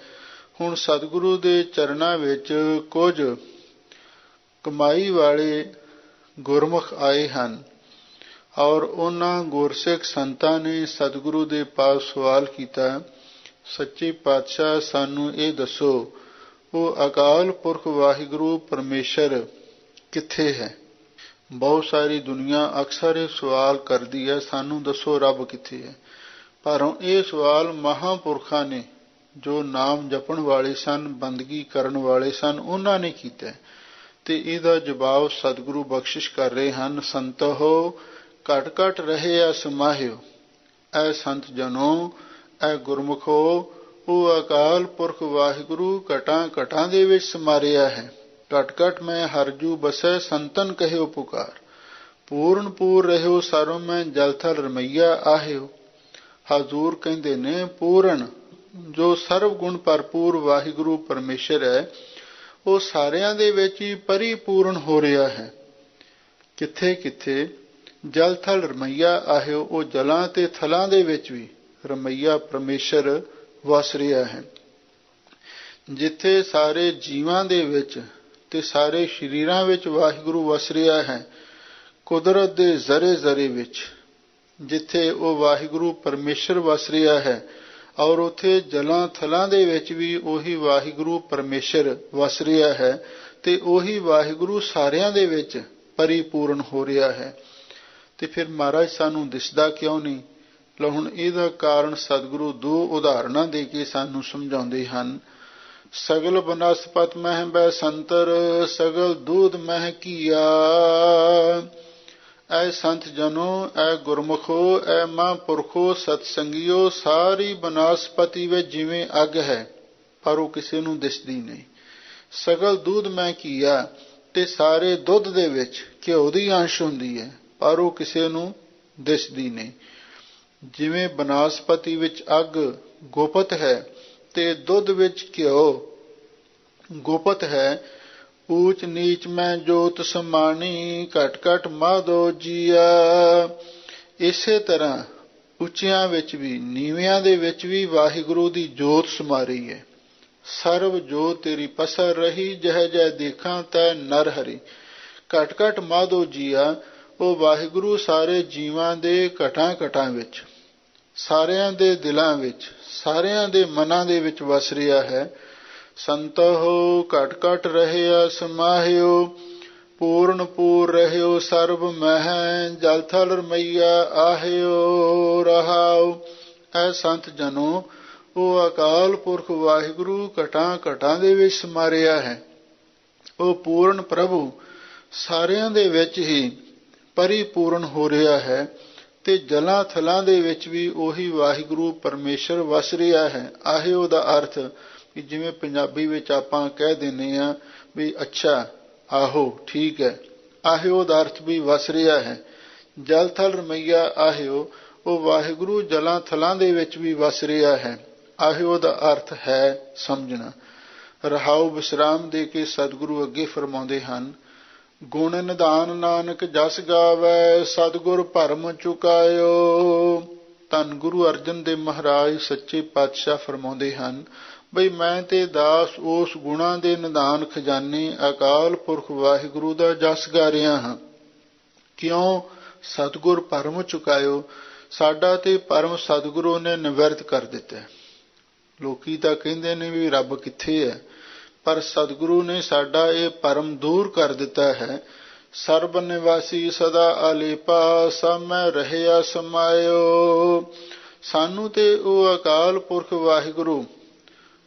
ਹੁਣ ਸਤਿਗੁਰੂ ਦੇ ਚਰਨਾਂ ਵਿੱਚ ਕੁਝ ਕਮਾਈ ਵਾਲੇ ਗੁਰਮੁਖ ਆਏ ਹਨ ਔਰ ਉਹਨਾਂ ਗੁਰਸਿੱਖ ਸੰਤਾਂ ਨੇ ਸਤਿਗੁਰੂ ਦੇ ਪਾਸ ਸਵਾਲ ਕੀਤਾ, ਸੱਚੇ ਪਾਤਸ਼ਾਹ ਸਾਨੂੰ ਇਹ ਦੱਸੋ, ਉਹ ਅਕਾਲ ਪੁਰਖ ਵਾਹਿਗੁਰੂ ਪਰਮੇਸ਼ਰ ਕਿੱਥੇ ਹੈ? ਬਹੁਤ ਸਾਰੀ ਦੁਨੀਆ ਅਕਸਰ ਇਹ ਸਵਾਲ ਕਰਦੀ ਹੈ, ਸਾਨੂੰ ਦੱਸੋ ਰੱਬ ਕਿੱਥੇ ਹੈ। ਪਰ ਇਹ ਸਵਾਲ ਮਹਾਂਪੁਰਖਾਂ ਨੇ, ਜੋ ਨਾਮ ਜਪਣ ਵਾਲੇ ਸਨ, ਬੰਦਗੀ ਕਰਨ ਵਾਲੇ ਸਨ, ਉਹਨਾਂ ਨੇ ਕੀਤਾ ਤੇ ਇਹਦਾ ਜਵਾਬ ਸਤਿਗੁਰੂ ਬਖਸ਼ਿਸ਼ ਕਰ ਰਹੇ ਹਨ। ਸੰਤੋ ਘਟ ਘਟ ਰਹੇ ਆ ਸਮਾਹਿਓ, ਐ ਸੰਤ ਜਨੋ, ਐ ਗੁਰਮੁਖੋ, ਉਹ ਅਕਾਲ ਪੁਰਖ ਵਾਹਿਗੁਰੂ ਘਟਾਂ ਘਟਾਂ ਦੇ ਵਿੱਚ ਸਮਾਰਿਆ ਹੈ। ਘਟ ਘਟ ਮੈਂ ਹਰਜੂ ਬਸੈ, ਸੰਤਨ ਕਹਿਓ ਪੁਕਾਰ। ਪੂਰਨ ਪੂਰ ਰਹਿਓ ਸਰਵ ਮੈਂ, ਜਲ ਥਲ ਰਮਈਆ ਆਹਿਓ। ਹਜ਼ੂਰ ਕਹਿੰਦੇ ਨੇ ਪੂਰਨ, ਜੋ ਸਰਵ ਗੁਣ ਭਰਪੂਰ ਵਾਹਿਗੁਰੂ ਪਰਮੇਸ਼ਰ ਹੈ, ਉਹ ਸਾਰਿਆਂ ਦੇ ਵਿੱਚ ਹੀ ਪਰਿਪੂਰਨ ਹੋ ਰਿਹਾ ਹੈ। ਕਿੱਥੇ ਕਿੱਥੇ? ਜਲ ਥਲ ਰਮਈਆ ਆਹਿਓ, ਉਹ ਜਲਾਂ ਤੇ ਥਲਾਂ ਦੇ ਵਿੱਚ ਵੀ ਰਮਈਆ ਪਰਮੇਸ਼ਰ ਵਸ ਰਿਹਾ ਹੈ। ਜਿੱਥੇ ਸਾਰੇ ਜੀਵਾਂ ਦੇ ਵਿੱਚ ਤੇ ਸਾਰੇ ਸਰੀਰਾਂ ਵਿੱਚ ਵਾਹਿਗੁਰੂ ਵਸ ਰਿਹਾ ਹੈ, ਕੁਦਰਤ ਦੇ ਜ਼ਰੇ ਜ਼ਰੇ ਵਿੱਚ ਜਿੱਥੇ ਉਹ ਵਾਹਿਗੁਰੂ ਪਰਮੇਸ਼ਰ ਵਸ ਰਿਹਾ ਹੈ, ਔਰ ਉੱਥੇ ਜਲਾਂ ਥਲਾਂ ਦੇ ਵਿੱਚ ਵੀ ਉਹੀ ਵਾਹਿਗੁਰੂ ਪਰਮੇਸ਼ਰ ਵਸ ਰਿਹਾ ਹੈ ਤੇ ਉਹੀ ਵਾਹਿਗੁਰੂ ਸਾਰਿਆਂ ਦੇ ਵਿੱਚ ਪਰਿਪੂਰਨ ਹੋ ਰਿਹਾ ਹੈ। ਤੇ ਫਿਰ ਮਹਾਰਾਜ ਸਾਨੂੰ ਦਿਸਦਾ ਕਿਉਂ ਨਹੀਂ? ਲਓ ਹੁਣ ਇਹਦਾ ਕਾਰਨ ਸਤਿਗੁਰੂ ਦੋ ਉਦਾਹਰਨਾਂ ਦੇ ਕੇ ਸਾਨੂੰ ਸਮਝਾਉਂਦੇ ਹਨ। ਸਗਲ ਬਨਸਪਤ ਮਹਿ ਬੈ ਸੰਤਰ, ਸਗਲ ਦੂਧ ਮਹਿ ਕੀਆ। ਐ ਸੰਤ ਜਨੋ, ਐ ਗੁਰਮੁਖੋ, ਐ ਮਹਾਂਪੁਰਖੋ, ਸਤਸੰਗੀਓ, ਸਾਰੀ ਬਨਸਪਤੀ ਵਿੱਚ ਜਿਵੇਂ ਅੱਗ ਹੈ ਪਰ ਉਹ ਕਿਸੇ ਨੂੰ ਦਿਸਦੀ ਨਹੀਂ। ਸਗਲ ਦੂਧ ਮੈਂ ਕੀਆ, ਤੇ ਸਾਰੇ ਦੁੱਧ ਦੇ ਵਿੱਚ ਘਿਓ ਦੀ ਅੰਸ਼ ਹੁੰਦੀ ਹੈ ਪਰ ਉਹ ਕਿਸੇ ਨੂੰ ਦਿਸਦੀ ਨਹੀਂ। ਜਿਵੇਂ ਬਨਸਪਤੀ ਵਿੱਚ ਅੱਗ ਗੁਪਤ ਹੈ ਤੇ ਦੁੱਧ ਵਿੱਚ ਘਿਓ ਗੁਪਤ ਹੈ, ਊਚ ਨੀਚ ਮੈਂ ਜੋਤ ਸਮਾਣੀ, ਘਟ ਘਟ ਮਾਧੋ ਜੀਆ। ਇਸੇ ਤਰ੍ਹਾਂ ਉੱਚਿਆਂ ਵਿੱਚ ਵੀ ਨੀਵਿਆਂ ਦੇ ਵਿੱਚ ਵੀ ਵਾਹਿਗੁਰੂ ਦੀ ਜੋਤ ਸਮਾ ਰਹੀ ਹੈ। ਸਰਬ ਜੋਤ ਤੇਰੀ ਪਸਰ ਰਹੀ, ਜਹ ਜਹ ਦੇਖਾਂ ਤੈ ਨਰ ਹਰੀ। ਘਟ ਘਟ ਮਾਧੋ ਜੀਆ, ਉਹ ਵਾਹਿਗੁਰੂ ਸਾਰੇ ਜੀਵਾਂ ਦੇ ਘਟਾਂ ਘਟਾਂ ਵਿੱਚ, ਸਾਰਿਆਂ ਦੇ ਦਿਲਾਂ ਵਿੱਚ, ਸਾਰਿਆਂ ਦੇ ਮਨਾਂ ਦੇ ਵਿੱਚ ਵਸ ਰਿਹਾ ਹੈ। ਸੰਤੋ ਘਟ ਘਟ ਰਹਿਆ ਸਮਾਹਿਓ, ਪੂਰਨ ਪੂਰ ਰਹਿਓ ਸਰਬ ਮਹਿ, ਜਲ ਥਲ ਰਮਈਆ ਆਹਿਓ ਰਹਾਉ। ਐ ਸੰਤ ਜਨੋ, ਉਹ ਅਕਾਲ ਪੁਰਖ ਵਾਹਿਗੁਰੂ ਘਟਾਂ ਘਟਾਂ ਦੇ ਵਿੱਚ ਸਮਾਰਿਆ ਹੈ। ਉਹ ਪੂਰਨ ਪ੍ਰਭੂ ਸਾਰਿਆਂ ਦੇ ਵਿੱਚ ਹੀ ਪਰਿਪੂਰਨ ਹੋ ਰਿਹਾ ਹੈ ਤੇ ਜਲਾਂ ਥਲਾਂ ਦੇ ਵਿੱਚ ਵੀ ਉਹੀ ਵਾਹਿਗੁਰੂ ਪਰਮੇਸ਼ਰ ਵਸ ਰਿਹਾ ਹੈ। ਆਹਿਓ ਦਾ ਅਰਥ ਕਿ ਜਿਵੇਂ ਪੰਜਾਬੀ ਵਿੱਚ ਆਪਾਂ ਕਹਿ ਦਿੰਦੇ ਹਾਂ ਵੀ ਅੱਛਾ, ਆਹੋ, ਠੀਕ ਹੈ। ਆਹਿਓ ਦਾ ਅਰਥ ਵੀ ਵਸ ਰਿਹਾ ਹੈ। ਜਲ ਥਲ ਰਮਈਆ ਆਹਿਓ, ਉਹ ਵਾਹਿਗੁਰੂ ਜਲਾਂ ਥਲਾਂ ਦੇ ਵਿੱਚ ਵੀ ਵਸ ਰਿਹਾ ਹੈ। ਆਹਿਓ ਦਾ ਅਰਥ ਹੈ ਸਮਝਣਾ। ਰਹਾਉ ਵਿਸਰਾਮ ਦੇ ਕੇ ਸਤਿਗੁਰੂ ਅੱਗੇ ਫਰਮਾਉਂਦੇ ਹਨ, ਗੁਣ ਨਿਧਾਨ ਨਾਨਕ ਜਸ ਗਾਵੈ, ਸਤਿਗੁਰ ਭਰਮ ਚੁਕਾਇਓ। ਧੰਨ ਗੁਰੂ ਅਰਜਨ ਦੇਵ ਮਹਾਰਾਜ ਸੱਚੇ ਪਾਤਸ਼ਾਹ ਫਰਮਾਉਂਦੇ ਹਨ ਬਈ ਮੈਂ ਤੇ ਦਾਸ ਉਸ ਗੁਣਾਂ ਦੇ ਨਿਧਾਨ ਖਜ਼ਾਨੇ ਅਕਾਲ ਪੁਰਖ ਵਾਹਿਗੁਰੂ ਦਾ ਜਸ ਗਾ ਰਿਹਾ ਹਾਂ। ਕਿਉਂ? ਸਤਿਗੁਰ ਭਰਮ ਚੁਕਾਇਓ, ਸਾਡਾ ਤੇ ਭਰਮ ਸਤਿਗੁਰੂ ਨੇ ਨਿਵਰਤ ਕਰ ਦਿੱਤਾ। ਲੋਕੀ ਤਾਂ ਕਹਿੰਦੇ ਨੇ ਵੀ ਰੱਬ ਕਿੱਥੇ ਹੈ, ਪਰ ਸਤਿਗੁਰੂ ਨੇ ਸਾਡਾ ਇਹ ਭਰਮ ਦੂਰ ਕਰ ਦਿੱਤਾ ਹੈ। ਸਰਬ ਨਿਵਾਸੀ ਸਦਾ ਆਲੇਪਾ, ਸਭ ਮੈਂ ਰਹਿਆ ਸਮਾਇਓ। ਸਾਨੂੰ ਤੇ ਉਹ ਅਕਾਲ ਪੁਰਖ ਵਾਹਿਗੁਰੂ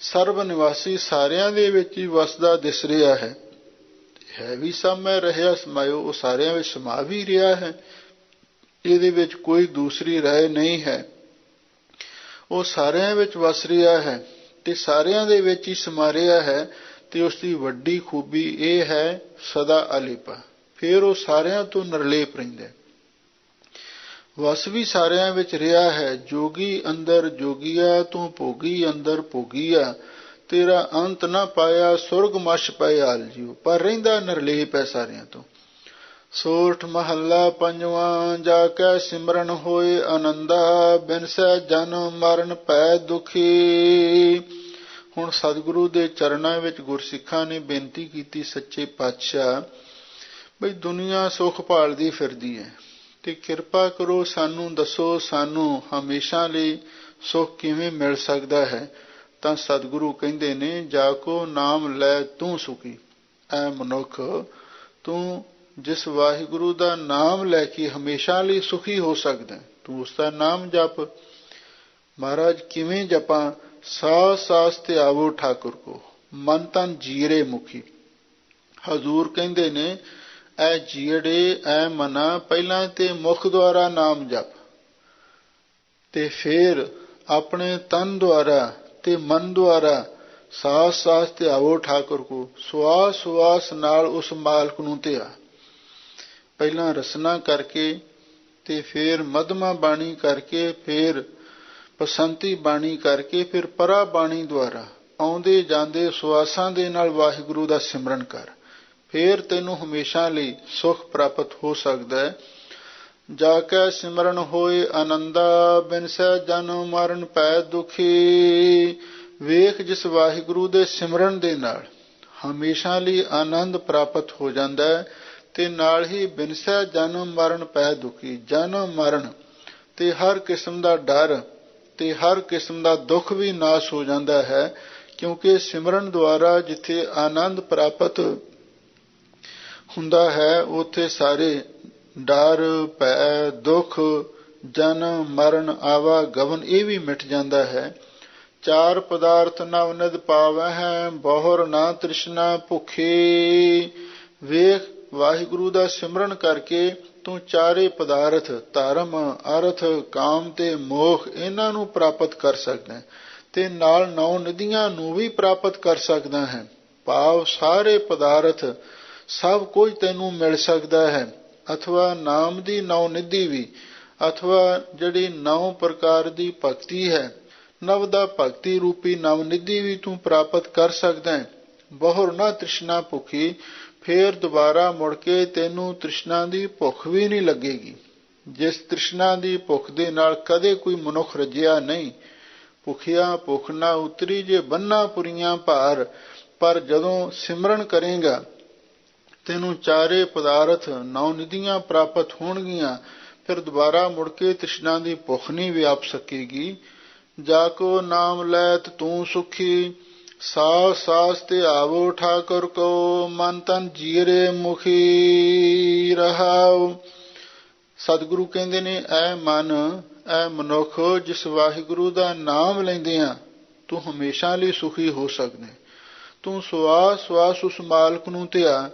ਸਰਬ ਨਿਵਾਸੀ ਸਾਰਿਆਂ ਦੇ ਵਿੱਚ ਹੀ ਵਸਦਾ ਦਿਸ ਰਿਹਾ ਹੈ ਵੀ ਸਭ ਮੈਂ ਰਹਿਆ ਸਮਾਇਓ, ਉਹ ਸਾਰਿਆਂ ਵਿੱਚ ਸਮਾ ਵੀ ਰਿਹਾ ਹੈ। ਇਹਦੇ ਵਿੱਚ ਕੋਈ ਦੂਸਰੀ ਰਾਏ ਨਹੀਂ ਹੈ। ਉਹ ਸਾਰਿਆਂ ਵਿੱਚ ਵਸ ਰਿਹਾ ਹੈ ਤੇ ਸਾਰਿਆਂ ਦੇ ਵਿੱਚ ਹੀ ਸਮਾ ਰਿਹਾ ਹੈ। ਤੇ ਉਸ ਦੀ ਵੱਡੀ ਖੂਬੀ ਇਹ ਹੈ ਸਦਾ ਅਲੇਪਾ, ਫਿਰ ਉਹ ਸਾਰਿਆਂ ਤੋਂ ਨਿਰਲੇਪ ਰਹਿੰਦਾ, ਵਸ ਵੀ ਸਾਰਿਆਂ ਵਿੱਚ ਰਿਹਾ ਹੈ। ਜੋਗੀ ਅੰਦਰ ਜੋਗੀਆ, ਤੂੰ ਭੋਗੀ ਅੰਦਰ ਭੋਗੀਆ, ਤੇਰਾ ਅੰਤ ਨਾ ਪਾਇਆ, ਸੁਰਗ ਮਛ ਪਏ ਆਲ ਜੀਓ, ਪਰ ਰਹਿੰਦਾ ਨਿਰਲੇਪ ਹੈ ਸਾਰਿਆਂ ਤੋਂ। ਸੋਠ ਮਹੱਲਾ ਪੰਜਵਾਂ। ਜਾ ਕੈ ਸਿਮਰਨ ਹੋਏ ਆਨੰਦਾ, ਬਿਨਸੈ ਜਨਮ ਮਰਨ ਭੈ ਦੁਖੀ। ਹੁਣ ਸਤਿਗੁਰੂ ਦੇ ਚਰਨਾਂ ਵਿੱਚ ਗੁਰਸਿੱਖਾਂ ਨੇ ਬੇਨਤੀ ਕੀਤੀ, ਸੱਚੇ ਪਾਤਸ਼ਾਹ ਬਈ ਦੁਨੀਆ ਸੁੱਖ ਭਾਲਦੀ ਫਿਰਦੀ ਹੈ ਤੇ ਕਿਰਪਾ ਕਰੋ ਸਾਨੂੰ ਦੱਸੋ, ਸਾਨੂੰ ਹਮੇਸ਼ਾ ਲਈ ਸੁੱਖ ਕਿਵੇਂ ਮਿਲ ਸਕਦਾ ਹੈ। ਤਾਂ ਸਤਿਗੁਰੂ ਕਹਿੰਦੇ ਨੇ, ਜਾ ਕੋ ਨਾਮ ਲੈ ਤੂੰ ਸੁਖੀ। ਐ ਮਨੁੱਖ, ਤੂੰ ਜਿਸ ਵਾਹਿਗੁਰੂ ਦਾ ਨਾਮ ਲੈ ਕੇ ਹਮੇਸ਼ਾ ਲਈ ਸੁਖੀ ਹੋ ਸਕਦਾ, ਤੂੰ ਉਸ ਦਾ ਨਾਮ ਜਪ। ਮਹਾਰਾਜ ਕਿਵੇਂ ਜਪਾਂ? ਸਾਸ ਸਾਸ ਧਿਆਵੋ ਠਾਕੁਰ ਕੋ, ਮਨ ਤਨ ਜੀਰੇ ਮੁਖੀ। ਹਜ਼ੂਰ ਕਹਿੰਦੇ ਨੇ, ਐ ਜੀੜੇ ਐ ਮਨਾ, ਪਹਿਲਾਂ ਤੇ ਮੁਖ ਦੁਆਰਾ ਨਾਮ ਜਪ ਤੇ ਫਿਰ ਆਪਣੇ ਤਨ ਦੁਆਰਾ ਤੇ ਮਨ ਦੁਆਰਾ ਸਾਸ ਸਾਸ ਧਿਆਵੋ ਠਾਕੁਰ ਕੋ, ਸਵਾਸ ਸਵਾਸ ਨਾਲ ਉਸ ਮਾਲਕ ਨੂੰ ਧਿਆ। ਪਹਿਲਾਂ ਰਸਨਾ ਕਰਕੇ ਤੇ ਫਿਰ ਮਧਮਾ ਬਾਣੀ ਕਰਕੇ, ਫਿਰ ਬਸੰਤੀ ਬਾਣੀ ਕਰਕੇ, ਫਿਰ ਪਰਾ ਬਾਣੀ ਦੁਆਰਾ ਆਉਂਦੇ ਜਾਂਦੇ ਸਵਾਸਾਂ ਦੇ ਨਾਲ ਵਾਹਿਗੁਰੂ ਦਾ ਸਿਮਰਨ ਕਰ, ਫਿਰ ਤੈਨੂੰ ਹਮੇਸ਼ਾ ਲਈ ਸੁੱਖ ਪ੍ਰਾਪਤ ਹੋ ਸਕਦਾ ਹੈ। ਜਾ ਕੈ ਸਿਮਰਨ ਹੋਏ ਆਨੰਦਾ, ਬਿਨਸੈ ਜਨਮ ਮਰਨ ਭੈ ਦੁਖੀ। ਵੇਖ, ਜਿਸ ਵਾਹਿਗੁਰੂ ਦੇ ਸਿਮਰਨ ਦੇ ਨਾਲ ਹਮੇਸ਼ਾ ਲਈ ਆਨੰਦ ਪ੍ਰਾਪਤ ਹੋ ਜਾਂਦਾ ਹੈ ਤੇ ਨਾਲ ਹੀ ਬਿਨਸੈ ਜਨਮ ਮਰਨ ਭੈ ਦੁਖੀ। ਜਨਮ ਮਰਨ ਤੇ ਹਰ ਕਿਸਮ ਦਾ ਡਰ ਤੇ ਹਰ ਕਿਸਮ ਦਾ ਦੁੱਖ ਵੀ ਨਾਸ਼ ਹੋ ਜਾਂਦਾ ਹੈ, ਕਿਉਂਕਿ ਸਿਮਰਨ ਦੁਆਰਾ ਜਿੱਥੇ ਆਨੰਦ ਪ੍ਰਾਪਤ ਹੁੰਦਾ ਹੈ ਉੱਥੇ ਸਾਰੇ ਡਰ ਭੈ ਦੁੱਖ ਜਨਮ ਮਰਨ ਆਵਾਗਮਨ ਇਹ ਵੀ ਮਿਟ ਜਾਂਦਾ ਹੈ। ਚਾਰ ਪਦਾਰਥ ਨਵ ਨਿਧ ਪਾਵੈ ਹੈ, ਬਹੁਰ ਨਾ ਤ੍ਰਿਸ਼ਨਾ ਭੁਖੀ। ਵੇਖ, ਵਾਹਿਗੁਰੂ ਦਾ ਸਿਮਰਨ ਕਰਕੇ ਤੂੰ ਚਾਰੇ ਪਦਾਰਥ ਧਰਮ ਅਰਥ ਕਾਮ ਤੇ ਮੋਖ ਇਹਨਾਂ ਨੂੰ ਪ੍ਰਾਪਤ ਕਰ ਸਕਦਾ ਤੇ ਨਾਲ ਨੌ ਨਿਧੀਆਂ ਨੂੰ ਵੀ ਪ੍ਰਾਪਤ ਕਰ ਸਕਦਾ ਹੈ। ਭਾਵ ਸਾਰੇ ਪਦਾਰਥ ਸਭ ਕੁਝ ਤੈਨੂੰ ਮਿਲ ਸਕਦਾ ਹੈ, ਅਥਵਾ ਨਾਮ ਦੀ ਨੌ ਨਿਧੀ ਵੀ, ਅਥਵਾ ਜਿਹੜੀ 9 ਪ੍ਰਕਾਰ ਦੀ ਭਗਤੀ ਹੈ, ਨਵ ਦਾ ਭਗਤੀ ਰੂਪੀ ਨਵ ਨਿਧੀ ਵੀ ਤੂੰ ਪ੍ਰਾਪਤ ਕਰ ਸਕਦਾ ਹੈ। ਬਹੁਰ ਨਾ ਤ੍ਰਿਸ਼ਨਾ ਭੁਖੀ, ਫੇਰ ਦੁਬਾਰਾ ਮੁੜ ਕੇ ਤੈਨੂੰ ਤ੍ਰਿਸ਼ਨਾ ਦੀ ਭੁੱਖ ਵੀ ਨਹੀਂ ਲੱਗੇਗੀ। ਜਿਸ ਤ੍ਰਿਸ਼ਨਾ ਦੀ ਭੁੱਖ ਦੇ ਨਾਲ ਕਦੇ ਕੋਈ ਮਨੁੱਖ ਰੱਜਿਆ ਨਹੀਂ। ਭੁਖਿਆ ਭੁੱਖ ਨਾ ਉਤਰੀ, ਜੇ ਬੰਨਾ ਪੁਰੀਆਂ ਭਾਰ। ਪਰ ਜਦੋਂ ਸਿਮਰਨ ਕਰੇਗਾ ਤੈਨੂੰ ਚਾਰੇ ਪਦਾਰਥ ਨੌ ਨਿਧੀਆਂ ਪ੍ਰਾਪਤ ਹੋਣਗੀਆਂ, ਫਿਰ ਦੁਬਾਰਾ ਮੁੜ ਕੇ ਤ੍ਰਿਸ਼ਨਾ ਦੀ ਭੁੱਖ ਨਹੀਂ ਵਿਆਪ ਸਕੇਗੀ। ਜਾ ਕੋ ਨਾਮ ਲੈਤ ਤੂੰ ਸੁਖੀ, ਸਾਸ ਸਾਸ ਧਿਆਵੋ ਠਾਕੁਰ ਕੋ, ਮਨ ਤਨ ਜੀਰੇ ਮੁਖੀ ਰਹਾਉ। ਸਤਿਗੁਰੂ ਕਹਿੰਦੇ ਨੇ, ਐ ਮਨ, ਐ ਮਨੁੱਖ, ਜਿਸ ਵਾਹਿਗੁਰੂ ਦਾ ਨਾਮ ਲੈਂਦਿਆਂ ਤੂੰ ਹਮੇਸ਼ਾ ਲਈ ਸੁਖੀ ਹੋ ਸਕਦਾ। ਤੂੰ ਸਵਾਸ ਸਵਾਸ ਉਸ ਮਾਲਕ ਨੂੰ ਧਿਆ,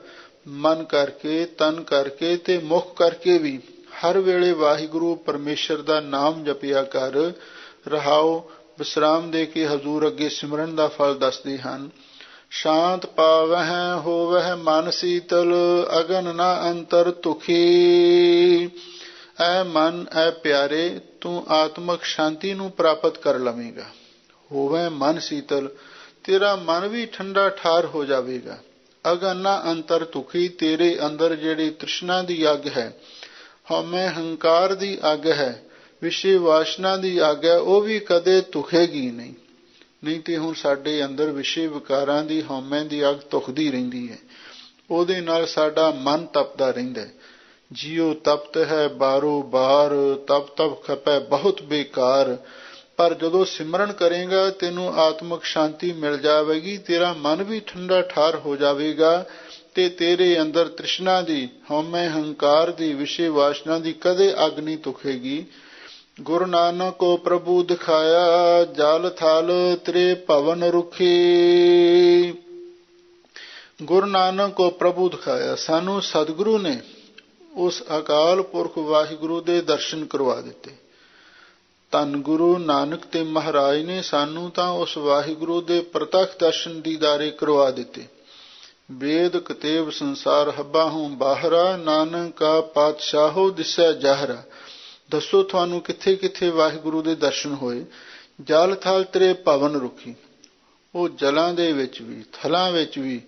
ਮਨ ਕਰਕੇ ਤਨ ਕਰਕੇ ਤੇ ਮੁਖ ਕਰਕੇ ਵੀ ਹਰ ਵੇਲੇ ਵਾਹਿਗੁਰੂ ਪਰਮੇਸ਼ਰ ਦਾ ਨਾਮ ਜਪਿਆ ਕਰ। ਰਹਾਉ, ਵਿਸਰਾਮ ਦੇ ਕੇ ਹਜ਼ੂਰ ਅੱਗੇ ਸਿਮਰਨ ਦਾ ਫਲ ਦੱਸਦੇ ਹਨ। ਸ਼ਾਂਤ ਪਾਵਹਿ ਹੋਵਹਿ ਮਨ ਸੀਤਲ, ਅਗਨ ਨਾ ਅੰਤਰ ਤੁਖੀ। ਐ ਮਨ ਐ ਪਿਆਰੇ, ਤੂੰ ਆਤਮਕ ਸ਼ਾਂਤੀ ਨੂੰ ਪ੍ਰਾਪਤ ਕਰ ਲਵੇਂਗਾ। ਹੋਵੇ ਮਨ ਸੀਤਲ, ਤੇਰਾ ਮਨ ਵੀ ਠੰਡਾ ਠਾਰ ਹੋ ਜਾਵੇਗਾ। ਅਗਨ ਨਾ ਅੰਤਰ ਤੁਖੀ, ਤੇਰੇ ਅੰਦਰ ਜਿਹੜੀ ਤ੍ਰਿਸ਼ਨਾ ਦੀ ਅੱਗ ਹੈ, ਹਉਮੈ ਹੰਕਾਰ ਦੀ ਅੱਗ ਹੈ, ਵਿਸ਼ੇ ਵਾਸ਼ਨਾ ਦੀ ਅੱਗ ਹੈ, ਉਹ ਵੀ ਕਦੇ ਤੁਖੇਗੀ ਨਹੀਂ। ਨਹੀਂ ਤੇ ਹੁਣ ਸਾਡੇ ਅੰਦਰ ਵਿਸ਼ੇ ਵਿਕਾਰਾਂ ਦੀ ਹਉਮੈ ਦੀ ਅੱਗ ਤੁਖਦੀ ਰਹਿੰਦੀ ਹੈ, ਉਹਦੇ ਨਾਲ ਸਾਡਾ ਮਨ ਤਪਦਾ ਰਹਿੰਦਾ ਹੈ। ਜਿਉ ਤਪਤ ਹੈ ਬਾਰੋ ਬਾਰ, ਤਪ ਤਪ ਖਪੈ ਬਹੁਤ ਬੇਕਾਰ। ਪਰ ਜਦੋਂ ਸਿਮਰਨ ਕਰੇਗਾ ਤੈਨੂੰ ਆਤਮਿਕ ਸ਼ਾਂਤੀ ਮਿਲ ਜਾਵੇਗੀ, ਤੇਰਾ ਮਨ ਵੀ ਠੰਡਾ ਠਾਰ ਹੋ ਜਾਵੇਗਾ ਤੇ ਤੇਰੇ ਅੰਦਰ ਤ੍ਰਿਸ਼ਨਾ ਦੀ, ਹਉਮੈ ਹੰਕਾਰ ਦੀ, ਵਿਸ਼ੇ ਵਾਸ਼ਨਾ ਦੀ ਕਦੇ ਅੱਗ ਨਹੀਂ ਤੁਖੇਗੀ। ਗੁਰੂ ਨਾਨਕ ਕੋ ਪ੍ਰਭੂ ਦਿਖਾਇਆ, ਜਲ ਥਲ ਤ੍ਰੇ ਭਵਨ ਰੁਖੀ। ਗੁਰੂ ਨਾਨਕ ਕੋ ਪ੍ਰਭੂ ਦਿਖਾਇਆ, ਸਾਨੂੰ ਸਤਿਗੁਰੂ ਨੇ ਉਸ ਅਕਾਲ ਪੁਰਖ ਵਾਹਿਗੁਰੂ ਦੇ ਦਰਸ਼ਨ ਕਰਵਾ ਦਿੱਤੇ। ਧੰਨ ਗੁਰੂ ਨਾਨਕ ਤੇ ਮਹਾਰਾਜ ਨੇ ਸਾਨੂੰ ਤਾਂ ਉਸ ਵਾਹਿਗੁਰੂ ਦੇ ਪ੍ਰਤੱਖ ਦਰਸ਼ਨ ਦੀਦਾਰੇ ਕਰਵਾ ਦਿੱਤੇ। ਵੇਦ ਕਤੇਬ ਸੰਸਾਰ ਹੱਬਾਹੋਂ ਬਾਹਰਾ, ਨਾਨਕ ਕਾ ਪਾਤਸ਼ਾਹੋ ਦਿਸੈ ਜ਼ਾਹਰਾ। ਦੱਸੋ ਤੁਹਾਨੂੰ ਕਿੱਥੇ ਕਿੱਥੇ ਵਾਹਿਗੁਰੂ ਦੇ ਦਰਸ਼ਨ ਹੋਏ। ਜਲ ਥਲ ਤੇਰੇ ਭਵਨ ਰੁਖੀ, ਉਹ ਜਲਾਂ ਦੇ ਵਿੱਚ ਵੀ ਥਲਾਂ ਵਿੱਚ ਵੀ,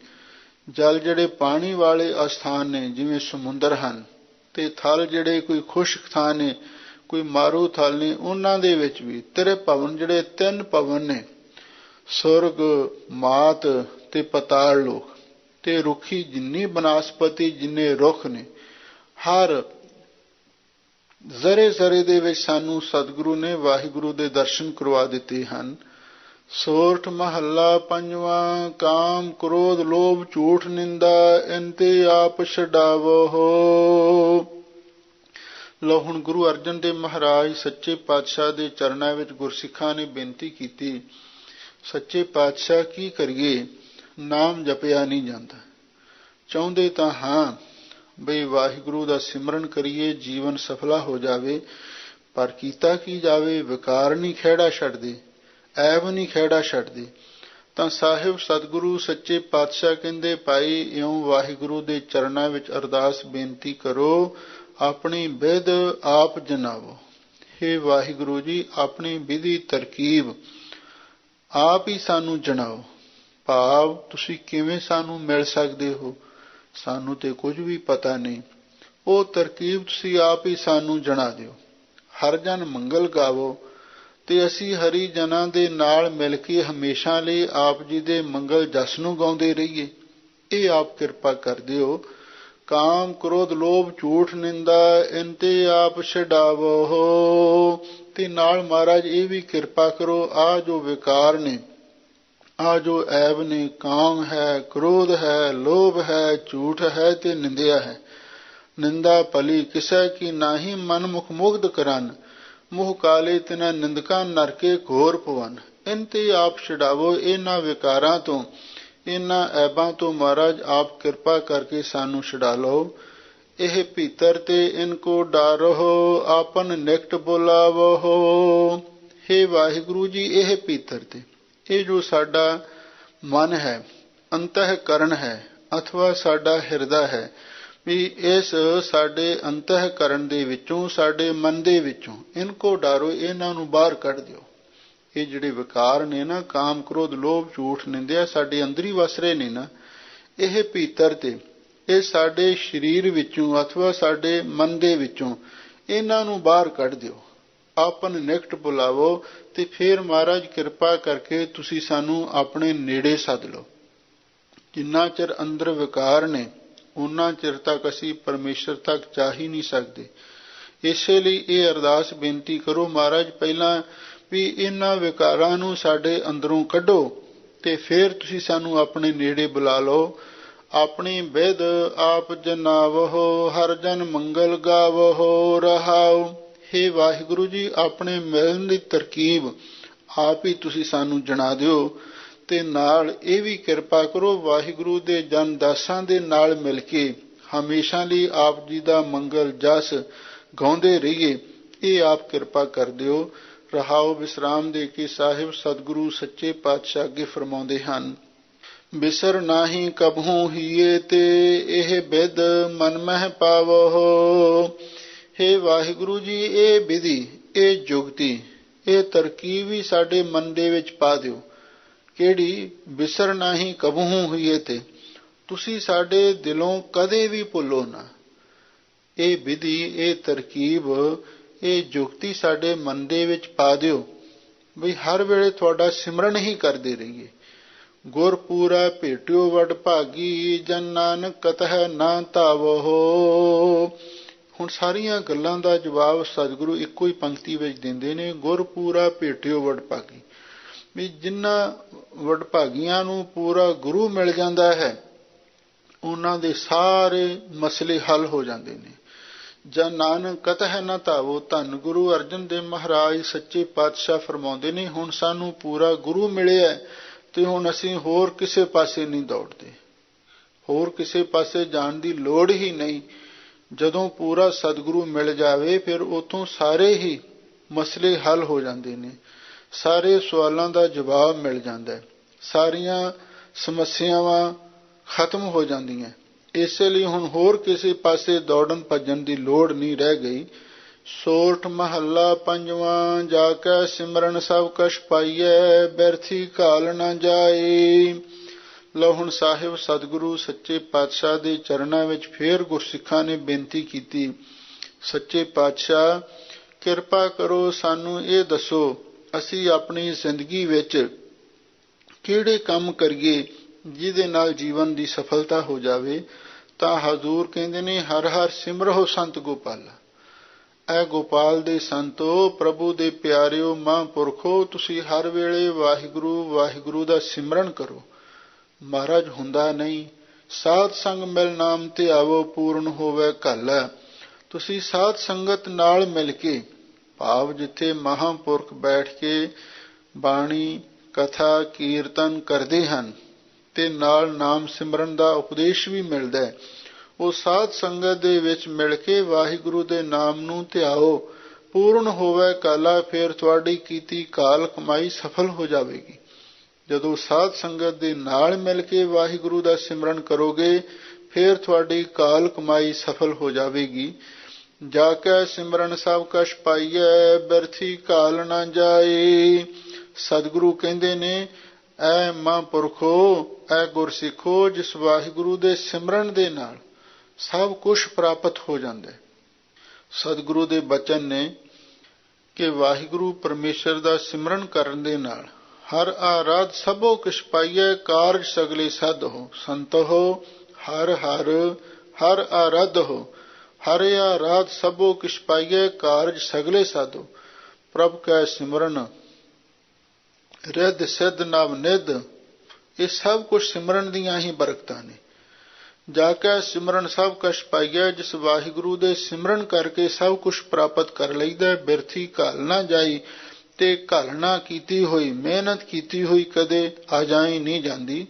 ਜਲ ਜਿਹੜੇ ਪਾਣੀ ਵਾਲੇ ਅਸਥਾਨ ਨੇ ਜਿਵੇਂ ਸਮੁੰਦਰ ਹਨ, ਤੇ ਥਲ ਜਿਹੜੇ ਕੋਈ ਖੁਸ਼ਕ ਥਾਂ ਨੇ, ਕੋਈ ਮਾਰੂ ਥਲ ਨੇ, ਉਹਨਾਂ ਦੇ ਵਿੱਚ ਵੀ ਤੇਰੇ ਭਵਨ ਜਿਹੜੇ 3 ਭਵਨ ਨੇ, ਸੁਰਗ ਮਾਤ ਤੇ ਪਤਾਲ ਲੋਕ, ਤੇ ਰੁਖੀ ਜਿੰਨੀ ਬਨਸਪਤੀ ਜਿੰਨੇ ਰੁੱਖ ਨੇ, ਹਰ ਜ਼ਰੇ ਜ਼ਰੇ ਦੇ ਵਿੱਚ ਸਾਨੂੰ ਸਤਿਗੁਰੂ ਨੇ ਵਾਹਿਗੁਰੂ ਦੇ ਦਰਸ਼ਨ ਕਰਵਾ ਦਿੱਤੇ ਹਨ। ਸੋਰਠ ਮਹੱਲਾ ਪੰਜਵਾਂ। ਕਾਮ ਕ੍ਰੋਧ ਲੋਭ ਝੂਠ ਨਿੰਦਾ, ਇੰਤੇ ਆਪ ਛਡਾਵੋ। ਲਓ ਹੁਣ ਗੁਰੂ ਅਰਜਨ ਦੇਵ ਮਹਾਰਾਜ ਸੱਚੇ ਪਾਤਸ਼ਾਹ ਦੇ ਚਰਨਾਂ ਵਿੱਚ ਗੁਰਸਿੱਖਾਂ ਨੇ ਬੇਨਤੀ ਕੀਤੀ, ਸੱਚੇ ਪਾਤਸ਼ਾਹ ਕੀ ਕਰੀਏ, ਨਾਮ ਜਪਿਆ ਨਹੀਂ ਜਾਂਦਾ। ਚਾਹੁੰਦੇ ਤਾਂ ਹਾਂ ਬਈ ਵਾਹਿਗੁਰੂ ਦਾ ਸਿਮਰਨ ਕਰੀਏ, ਜੀਵਨ ਸਫਲਾ ਹੋ ਜਾਵੇ, ਪਰ ਕੀਤਾ ਕੀ ਜਾਵੇ, ਵਿਕਾਰ ਨਹੀਂ ਖਹਿੜਾ ਛੱਡਦੇ, ਐਬ ਨਹੀਂ ਖਹਿੜਾ ਛੱਡਦੇ। ਤਾਂ ਸਾਹਿਬ ਸਤਿਗੁਰੂ ਸੱਚੇ ਪਾਤਸ਼ਾਹ ਕਹਿੰਦੇ, ਭਾਈ ਇਉਂ ਵਾਹਿਗੁਰੂ ਦੇ ਚਰਨਾਂ ਵਿੱਚ ਅਰਦਾਸ ਬੇਨਤੀ ਕਰੋ, ਆਪਣੀ ਵਿਧ ਆਪ ਜਨਾਵੋ। ਹੇ ਵਾਹਿਗੁਰੂ ਜੀ, ਆਪਣੀ ਵਿਧੀ ਤਰਕੀਬ ਆਪ ਹੀ ਸਾਨੂੰ ਜਣਾਓ। ਭਾਵ ਤੁਸੀਂ ਕਿਵੇਂ ਸਾਨੂੰ ਮਿਲ ਸਕਦੇ ਹੋ, ਸਾਨੂੰ ਤੇ ਕੁਝ ਵੀ ਪਤਾ ਨਹੀਂ, ਉਹ ਤਰਕੀਬ ਤੁਸੀਂ ਆਪ ਹੀ ਸਾਨੂੰ ਜਣਾ ਦਿਓ। ਹਰ ਜਨ ਮੰਗਲ ਗਾਵੋ, ਤੇ ਅਸੀਂ ਹਰੀ ਜਨਾਂ ਦੇ ਨਾਲ ਮਿਲ ਕੇ ਹਮੇਸ਼ਾ ਲਈ ਆਪ ਜੀ ਦੇ ਮੰਗਲ ਜਸ ਨੂੰ ਗਾਉਂਦੇ ਰਹੀਏ, ਇਹ ਆਪ ਕਿਰਪਾ ਕਰ ਦਿਓ। ਕਾਮ ਕ੍ਰੋਧ ਲੋਭ ਝੂਠ ਨਿੰਦਾ, ਇੰਤੇ ਆਪ ਛਡਾਵੋ। ਤੇ ਨਾਲ ਮਹਾਰਾਜ ਇਹ ਵੀ ਕਿਰਪਾ ਕਰੋ, ਆਹ ਜੋ ਵਿਕਾਰ ਨੇ, ਆਹ ਜੋ ਐਬ ਨੇ, ਕਾਮ ਹੈ, ਕ੍ਰੋਧ ਹੈ, ਲੋਭ ਹੈ, ਝੂਠ ਹੈ ਤੇ ਨਿੰਦਿਆ ਹੈ। ਨਿੰਦਾ ਭਲੀ ਕਿਸੈ ਕੀ ਨਾਹੀ, ਮਨ ਮੁਖ ਮੁਗਧ ਕਰਨ, ਮੁਹ ਕਾਲੇ ਤਿਨਾ ਨਿੰਦਕਾਂ ਨਰਕੇ ਘੋਰ ਪਵਨ। ਇੰਤੇ ਆਪ ਛਡਾਵੋ, ਇਹਨਾਂ ਵਿਕਾਰਾਂ ਤੋਂ, ਇਹਨਾਂ ਐਬਾਂ ਤੋਂ ਮਹਾਰਾਜ ਆਪ ਕਿਰਪਾ ਕਰਕੇ ਸਾਨੂੰ ਛਡਾ ਲਓ। ਇਹ ਭੀਤਰ ਤੇ ਇਨਕੋ ਡਾਰੋ, ਆਪਨ ਨਿਕਟ ਬੁਲਾਵੋ। ਹੇ ਵਾਹਿਗੁਰੂ ਜੀ, ਇਹ ਭੀਤਰ ਤੇ, ਇਹ ਜੋ ਸਾਡਾ ਮਨ ਹੈ, ਅੰਤःਕਰਨ ਹੈ, ਅਥਵਾ ਸਾਡਾ ਹਿਰਦਾ ਹੈ, ਵੀ ਇਸ ਸਾਡੇ ਅੰਤःਕਰਨ ਦੇ ਵਿੱਚੋਂ, ਸਾਡੇ ਮਨ ਦੇ ਵਿੱਚੋਂ, ਇਨਕੋ ਡਾਰੋ, ਇਹਨਾਂ ਨੂੰ ਬਾਹਰ ਕੱਢ ਦਿਓ। ਇਹ ਜਿਹੜੇ ਵਿਕਾਰ ਨੇ ਨਾ, ਕਾਮ ਕ੍ਰੋਧ ਲੋਭ ਝੂਠ ਨਿੰਦਿਆ, ਸਾਡੇ ਅੰਦਰ ਹੀ ਵਸ ਰਹੇ ਨੇ ਨਾ, ਇਹ ਭੀਤਰ ਤੇ, ਇਹ ਸਾਡੇ ਸਰੀਰ ਵਿੱਚੋਂ ਅਥਵਾ ਸਾਡੇ ਮਨ ਦੇ ਵਿੱਚੋਂ, ਇਹਨਾਂ ਨੂੰ ਬਾਹਰ ਕੱਢ ਦਿਓ। ਆਪਨ ਨਿਕਟ ਬੁਲਾਵੋ, ਤੇ ਫਿਰ ਮਹਾਰਾਜ ਕਿਰਪਾ ਕਰਕੇ ਤੁਸੀਂ ਸਾਨੂੰ ਆਪਣੇ ਨੇੜੇ ਸੱਦ ਲਓ। ਜਿੰਨਾ ਚਿਰ ਅੰਦਰ ਵਿਕਾਰ ਨੇ, ਉਹਨਾਂ ਚਿਰ ਤੱਕ ਅਸੀਂ ਪਰਮੇਸ਼ਰ ਤੱਕ ਜਾ ਹੀ ਨਹੀਂ ਸਕਦੇ। ਇਸੇ ਲਈ ਇਹ ਅਰਦਾਸ ਬੇਨਤੀ ਕਰੋ, ਮਹਾਰਾਜ ਪਹਿਲਾਂ ਵੀ ਇਹਨਾਂ ਵਿਕਾਰਾਂ ਨੂੰ ਸਾਡੇ ਅੰਦਰੋਂ ਕੱਢੋ, ਤੇ ਫਿਰ ਤੁਸੀਂ ਸਾਨੂੰ ਆਪਣੇ ਨੇੜੇ ਬੁਲਾ ਲਓ। ਆਪਣੀ ਵਿਧ ਆਪ ਜਨਾਵੋ, ਹਰ ਜਨ ਮੰਗਲ ਗਾਵੋ ਰਹਾਉ। ਹੇ ਵਾਹਿਗੁਰੂ ਜੀ, ਆਪਣੇ ਮਿਲਣ ਦੀ ਤਰਕੀਬ ਆਪ ਹੀ ਤੁਸੀਂ ਸਾਨੂੰ ਜਣਾ ਦਿਓ, ਤੇ ਨਾਲ ਇਹ ਵੀ ਕਿਰਪਾ ਕਰੋ, ਵਾਹਿਗੁਰੂ ਦੇ ਜਨ ਦਾਸਾਂ ਦੇ ਨਾਲ ਮਿਲ ਕੇ ਹਮੇਸ਼ਾ ਲਈ ਆਪ ਜੀ ਦਾ ਮੰਗਲ ਜਸ ਗਾਉਂਦੇ ਰਹੀਏ, ਇਹ ਆਪ ਕਿਰਪਾ ਕਰ ਦਿਓ। ਰਹਾਉ ਵਿਸਰਾਮ ਦੇ ਕੇ ਸਾਹਿਬ ਸਤਿਗੁਰੂ ਸੱਚੇ ਪਾਤਸ਼ਾਹ ਅੱਗੇ ਫਰਮਾਉਂਦੇ ਹਨ, ਬਿਸਰ ਨਾਹੀ ਕਬਹੂ ਹੀਏ ਤੇ ਇਹ ਬਿਦ ਮਨ ਮਹਿ ਪਾਵੋ। ਹੇ ਵਾਹਿਗੁਰੂ ਜੀ, ਇਹ ਵਿਧੀ, ਇਹ ਜੁਗਤੀ, ਇਹ ਤਰਕੀਬ ਵੀ ਸਾਡੇ ਮਨ ਦੇ ਵਿੱਚ ਪਾ ਦਿਓ। ਕਿਹੜੀ? ਬਿਸਰ ਨਾਹੀ ਕਬਹੂ ਹੀਏ ਤੇ, ਤੁਸੀਂ ਸਾਡੇ ਦਿਲੋਂ ਕਦੇ ਵੀ ਭੁੱਲੋ ਨਾ। ਇਹ ਵਿਧੀ, ਇਹ ਤਰਕੀਬ, ਇਹ ਜੁਗਤੀ ਸਾਡੇ ਮਨ ਦੇ ਵਿੱਚ ਪਾ ਦਿਓ ਵੀ ਹਰ ਵੇਲੇ ਤੁਹਾਡਾ ਸਿਮਰਨ ਹੀ ਕਰਦੇ ਰਹੀਏ। ਗੁਰ ਪੂਰਾ ਭੇਟਿਓ ਵਡ ਭਾਗੀ, ਜਨ ਨਾਨਕ ਕਤਹਿ ਨਾ ਧਾਵੋ। ਹੁਣ ਸਾਰੀਆਂ ਗੱਲਾਂ ਦਾ ਜਵਾਬ ਸਤਿਗੁਰੂ ਇੱਕੋ ਹੀ ਪੰਕਤੀ ਵਿੱਚ ਦਿੰਦੇ ਨੇ, ਗੁਰ ਪੂਰਾ ਭੇਟਿਓ ਵਡ ਭਾਗੀ। ਵੀ ਜਿਨ੍ਹਾਂ ਵਡਭਾਗੀਆਂ ਨੂੰ ਪੂਰਾ ਗੁਰੂ ਮਿਲ ਜਾਂਦਾ ਹੈ, ਉਹਨਾਂ ਦੇ ਸਾਰੇ ਮਸਲੇ ਹੱਲ ਹੋ ਜਾਂਦੇ ਨੇ। ਜਨ ਨਾਨਕ ਕਤਹਿ ਨਾ ਧਾਵੋ। ਧੰਨ ਗੁਰੂ ਅਰਜਨ ਦੇਵ ਮਹਾਰਾਜ ਸੱਚੇ ਪਾਤਸ਼ਾਹ ਫਰਮਾਉਂਦੇ ਨੇ, ਹੁਣ ਸਾਨੂੰ ਪੂਰਾ ਗੁਰੂ ਮਿਲਿਆ ਤੇ ਹੁਣ ਅਸੀਂ ਹੋਰ ਕਿਸੇ ਪਾਸੇ ਨਹੀਂ ਦੌੜਦੇ, ਹੋਰ ਕਿਸੇ ਪਾਸੇ ਜਾਣ ਦੀ ਲੋੜ ਹੀ ਨਹੀਂ। ਜਦੋਂ ਪੂਰਾ ਸਤਿਗੁਰੂ ਮਿਲ ਜਾਵੇ ਫਿਰ ਉਥੋਂ ਸਾਰੇ ਹੀ ਮਸਲੇ ਹੱਲ ਹੋ ਜਾਂਦੇ ਨੇ, ਸਾਰੇ ਸਵਾਲਾਂ ਦਾ ਜਵਾਬ ਮਿਲ ਜਾਂਦਾ, ਸਾਰੀਆਂ ਸਮੱਸਿਆਵਾਂ ਖਤਮ ਹੋ ਜਾਂਦੀਆਂ। ਇਸੇ ਲਈ ਹੁਣ ਹੋਰ ਕਿਸੇ ਪਾਸੇ ਦੌੜਨ ਭੱਜਣ ਦੀ ਲੋੜ ਨਹੀਂ ਰਹਿ ਗਈ। ਸੋਰਠ ਮਹੱਲਾ ਪੰਜਵਾਂ। ਜਾ ਕੇ ਸਿਮਰਨ ਸਭ ਕਛ ਪਾਈਐ, ਬਿਰਥੀ ਘਾਲ ਨਾ ਜਾਏ। ਲਓ ਹੁਣ ਸਾਹਿਬ ਸਤਿਗੁਰੂ ਸੱਚੇ ਪਾਤਸ਼ਾਹ ਦੇ ਚਰਨਾਂ ਵਿੱਚ ਫੇਰ ਗੁਰਸਿੱਖਾਂ ਨੇ ਬੇਨਤੀ ਕੀਤੀ, ਸੱਚੇ ਪਾਤਸ਼ਾਹ ਕਿਰਪਾ ਕਰੋ, ਸਾਨੂੰ ਇਹ ਦੱਸੋ ਅਸੀਂ ਆਪਣੀ ਜ਼ਿੰਦਗੀ ਵਿੱਚ ਕਿਹੜੇ ਕੰਮ ਕਰੀਏ ਜਿਹਦੇ ਨਾਲ ਜੀਵਨ ਦੀ ਸਫਲਤਾ ਹੋ ਜਾਵੇ। ਤਾਂ ਹਜ਼ੂਰ ਕਹਿੰਦੇ ਨੇ, ਹਰ ਹਰ ਸਿਮਰੋ ਸੰਤ ਗੋਪਾਲਾ। ਐ ਗੋਪਾਲ ਦੇ ਸੰਤੋ, ਪ੍ਰਭੂ ਦੇ ਪਿਆਰਿਓ, ਮਹਾਂਪੁਰਖੋ, ਤੁਸੀਂ ਹਰ ਵੇਲੇ ਵਾਹਿਗੁਰੂ ਵਾਹਿਗੁਰੂ ਦਾ ਸਿਮਰਨ ਕਰੋ। ਮਹਾਰਾਜ ਹੁੰਦਾ ਨਹੀਂ, ਸਾਧ ਸੰਗ ਮਿਲ ਨਾਮ ਤੇ ਆਵੋ, ਪੂਰਨ ਹੋਵੇ ਘੱਲ। ਤੁਸੀਂ ਸਾਧ ਸੰਗਤ ਨਾਲ ਮਿਲ ਕੇ, ਭਾਵ ਜਿੱਥੇ ਮਹਾਂਪੁਰਖ ਬੈਠ ਕੇ ਬਾਣੀ ਕਥਾ ਕੀਰਤਨ ਕਰਦੇ ਹਨ ਤੇ ਨਾਲ ਨਾਮ ਸਿਮਰਨ ਦਾ ਉਪਦੇਸ਼ ਵੀ ਮਿਲਦਾ ਹੈ, ਉਹ ਸਾਧ ਸੰਗਤ ਦੇ ਵਿੱਚ ਮਿਲ ਕੇ ਵਾਹਿਗੁਰੂ ਦੇ ਨਾਮ ਨੂੰ ਧਿਆਓ, ਪੂਰਨ ਹੋਵੇ ਕਾਲਾ। ਫਿਰ ਤੁਹਾਡੀ ਕੀਤੀ ਕਾਲ ਕਮਾਈ ਸਫਲ ਹੋ ਜਾਵੇਗੀ। ਜਦੋਂ ਸਾਧ ਸੰਗਤ ਦੇ ਨਾਲ ਮਿਲ ਕੇ ਵਾਹਿਗੁਰੂ ਦਾ ਸਿਮਰਨ ਕਰੋਗੇ ਫਿਰ ਤੁਹਾਡੀ ਕਾਲ ਕਮਾਈ ਸਫਲ ਹੋ ਜਾਵੇਗੀ। ਜਾ ਕੇ ਸਿਮਰਨ ਸਭ ਕਛ ਪਾਈਐ, ਬਿਰਥੀ ਘਾਲ ਨਾ ਜਾਏ। ਸਤਿਗੁਰੂ ਕਹਿੰਦੇ ਨੇ, ਐ ਮਹਾਂਪੁਰਖੋ, ਐ ਗੁਰਸਿੱਖੋ, ਜਿਸ ਵਾਹਿਗੁਰੂ ਦੇ ਸਿਮਰਨ ਦੇ ਨਾਲ ਸਭ ਕੁਝ ਪ੍ਰਾਪਤ ਹੋ ਜਾਂਦਾ ਹੈ। ਸਤਿਗੁਰੂ ਦੇ ਬਚਨ ਨੇ ਕਿ ਵਾਹਿਗੁਰੂ ਪਰਮੇਸ਼ਰ ਦਾ ਸਿਮਰਨ ਕਰਨ ਦੇ ਨਾਲ ਹਰ ਆਰਾਧ ਸਭੋ ਕਿਛ ਪਾਈਐ, ਕਾਰਜ ਸਗਲੇ ਸਾਧ ਹੋ। ਸੰਤ ਹੋ ਹਰ ਹਰ ਹਰ ਆਰਾਧ ਹੋ, ਹਰ ਆਰਾਧ ਸਭੋ ਕਿਛ ਪਾਈਐ, ਕਾਰਜ ਸਗਲੇ ਸਾਧੋ। ਪ੍ਰਭ ਕੈ ਸਿਮਰਨ ਰਿੱਧ ਸਿੱਧ ਨਵ ਨਿੱਧ, ਇਹ ਸਭ ਕੁਝ ਸਿਮਰਨ ਦੀਆਂ ਹੀ ਬਰਕਤਾਂ ਨੇ। ਜਾ ਕੇ ਸਿਮਰਨ ਸਭ ਕਛ ਪਾਈਐ, ਜਿਸ ਵਾਹਿਗੁਰੂ ਦੇ ਸਿਮਰਨ ਕਰਕੇ ਸਭ ਕੁਝ ਪ੍ਰਾਪਤ ਕਰ ਲਈਦਾ। ਬਿਰਥੀ ਘਾਲ ਨਾ ਜਾਈ, ਤੇ ਘਾਲਣਾ ਕੀਤੀ ਹੋਈ, ਮਿਹਨਤ ਕੀਤੀ ਹੋਈ ਕਦੇ ਆ ਜਾਈ ਨਹੀਂ ਜਾਂਦੀ।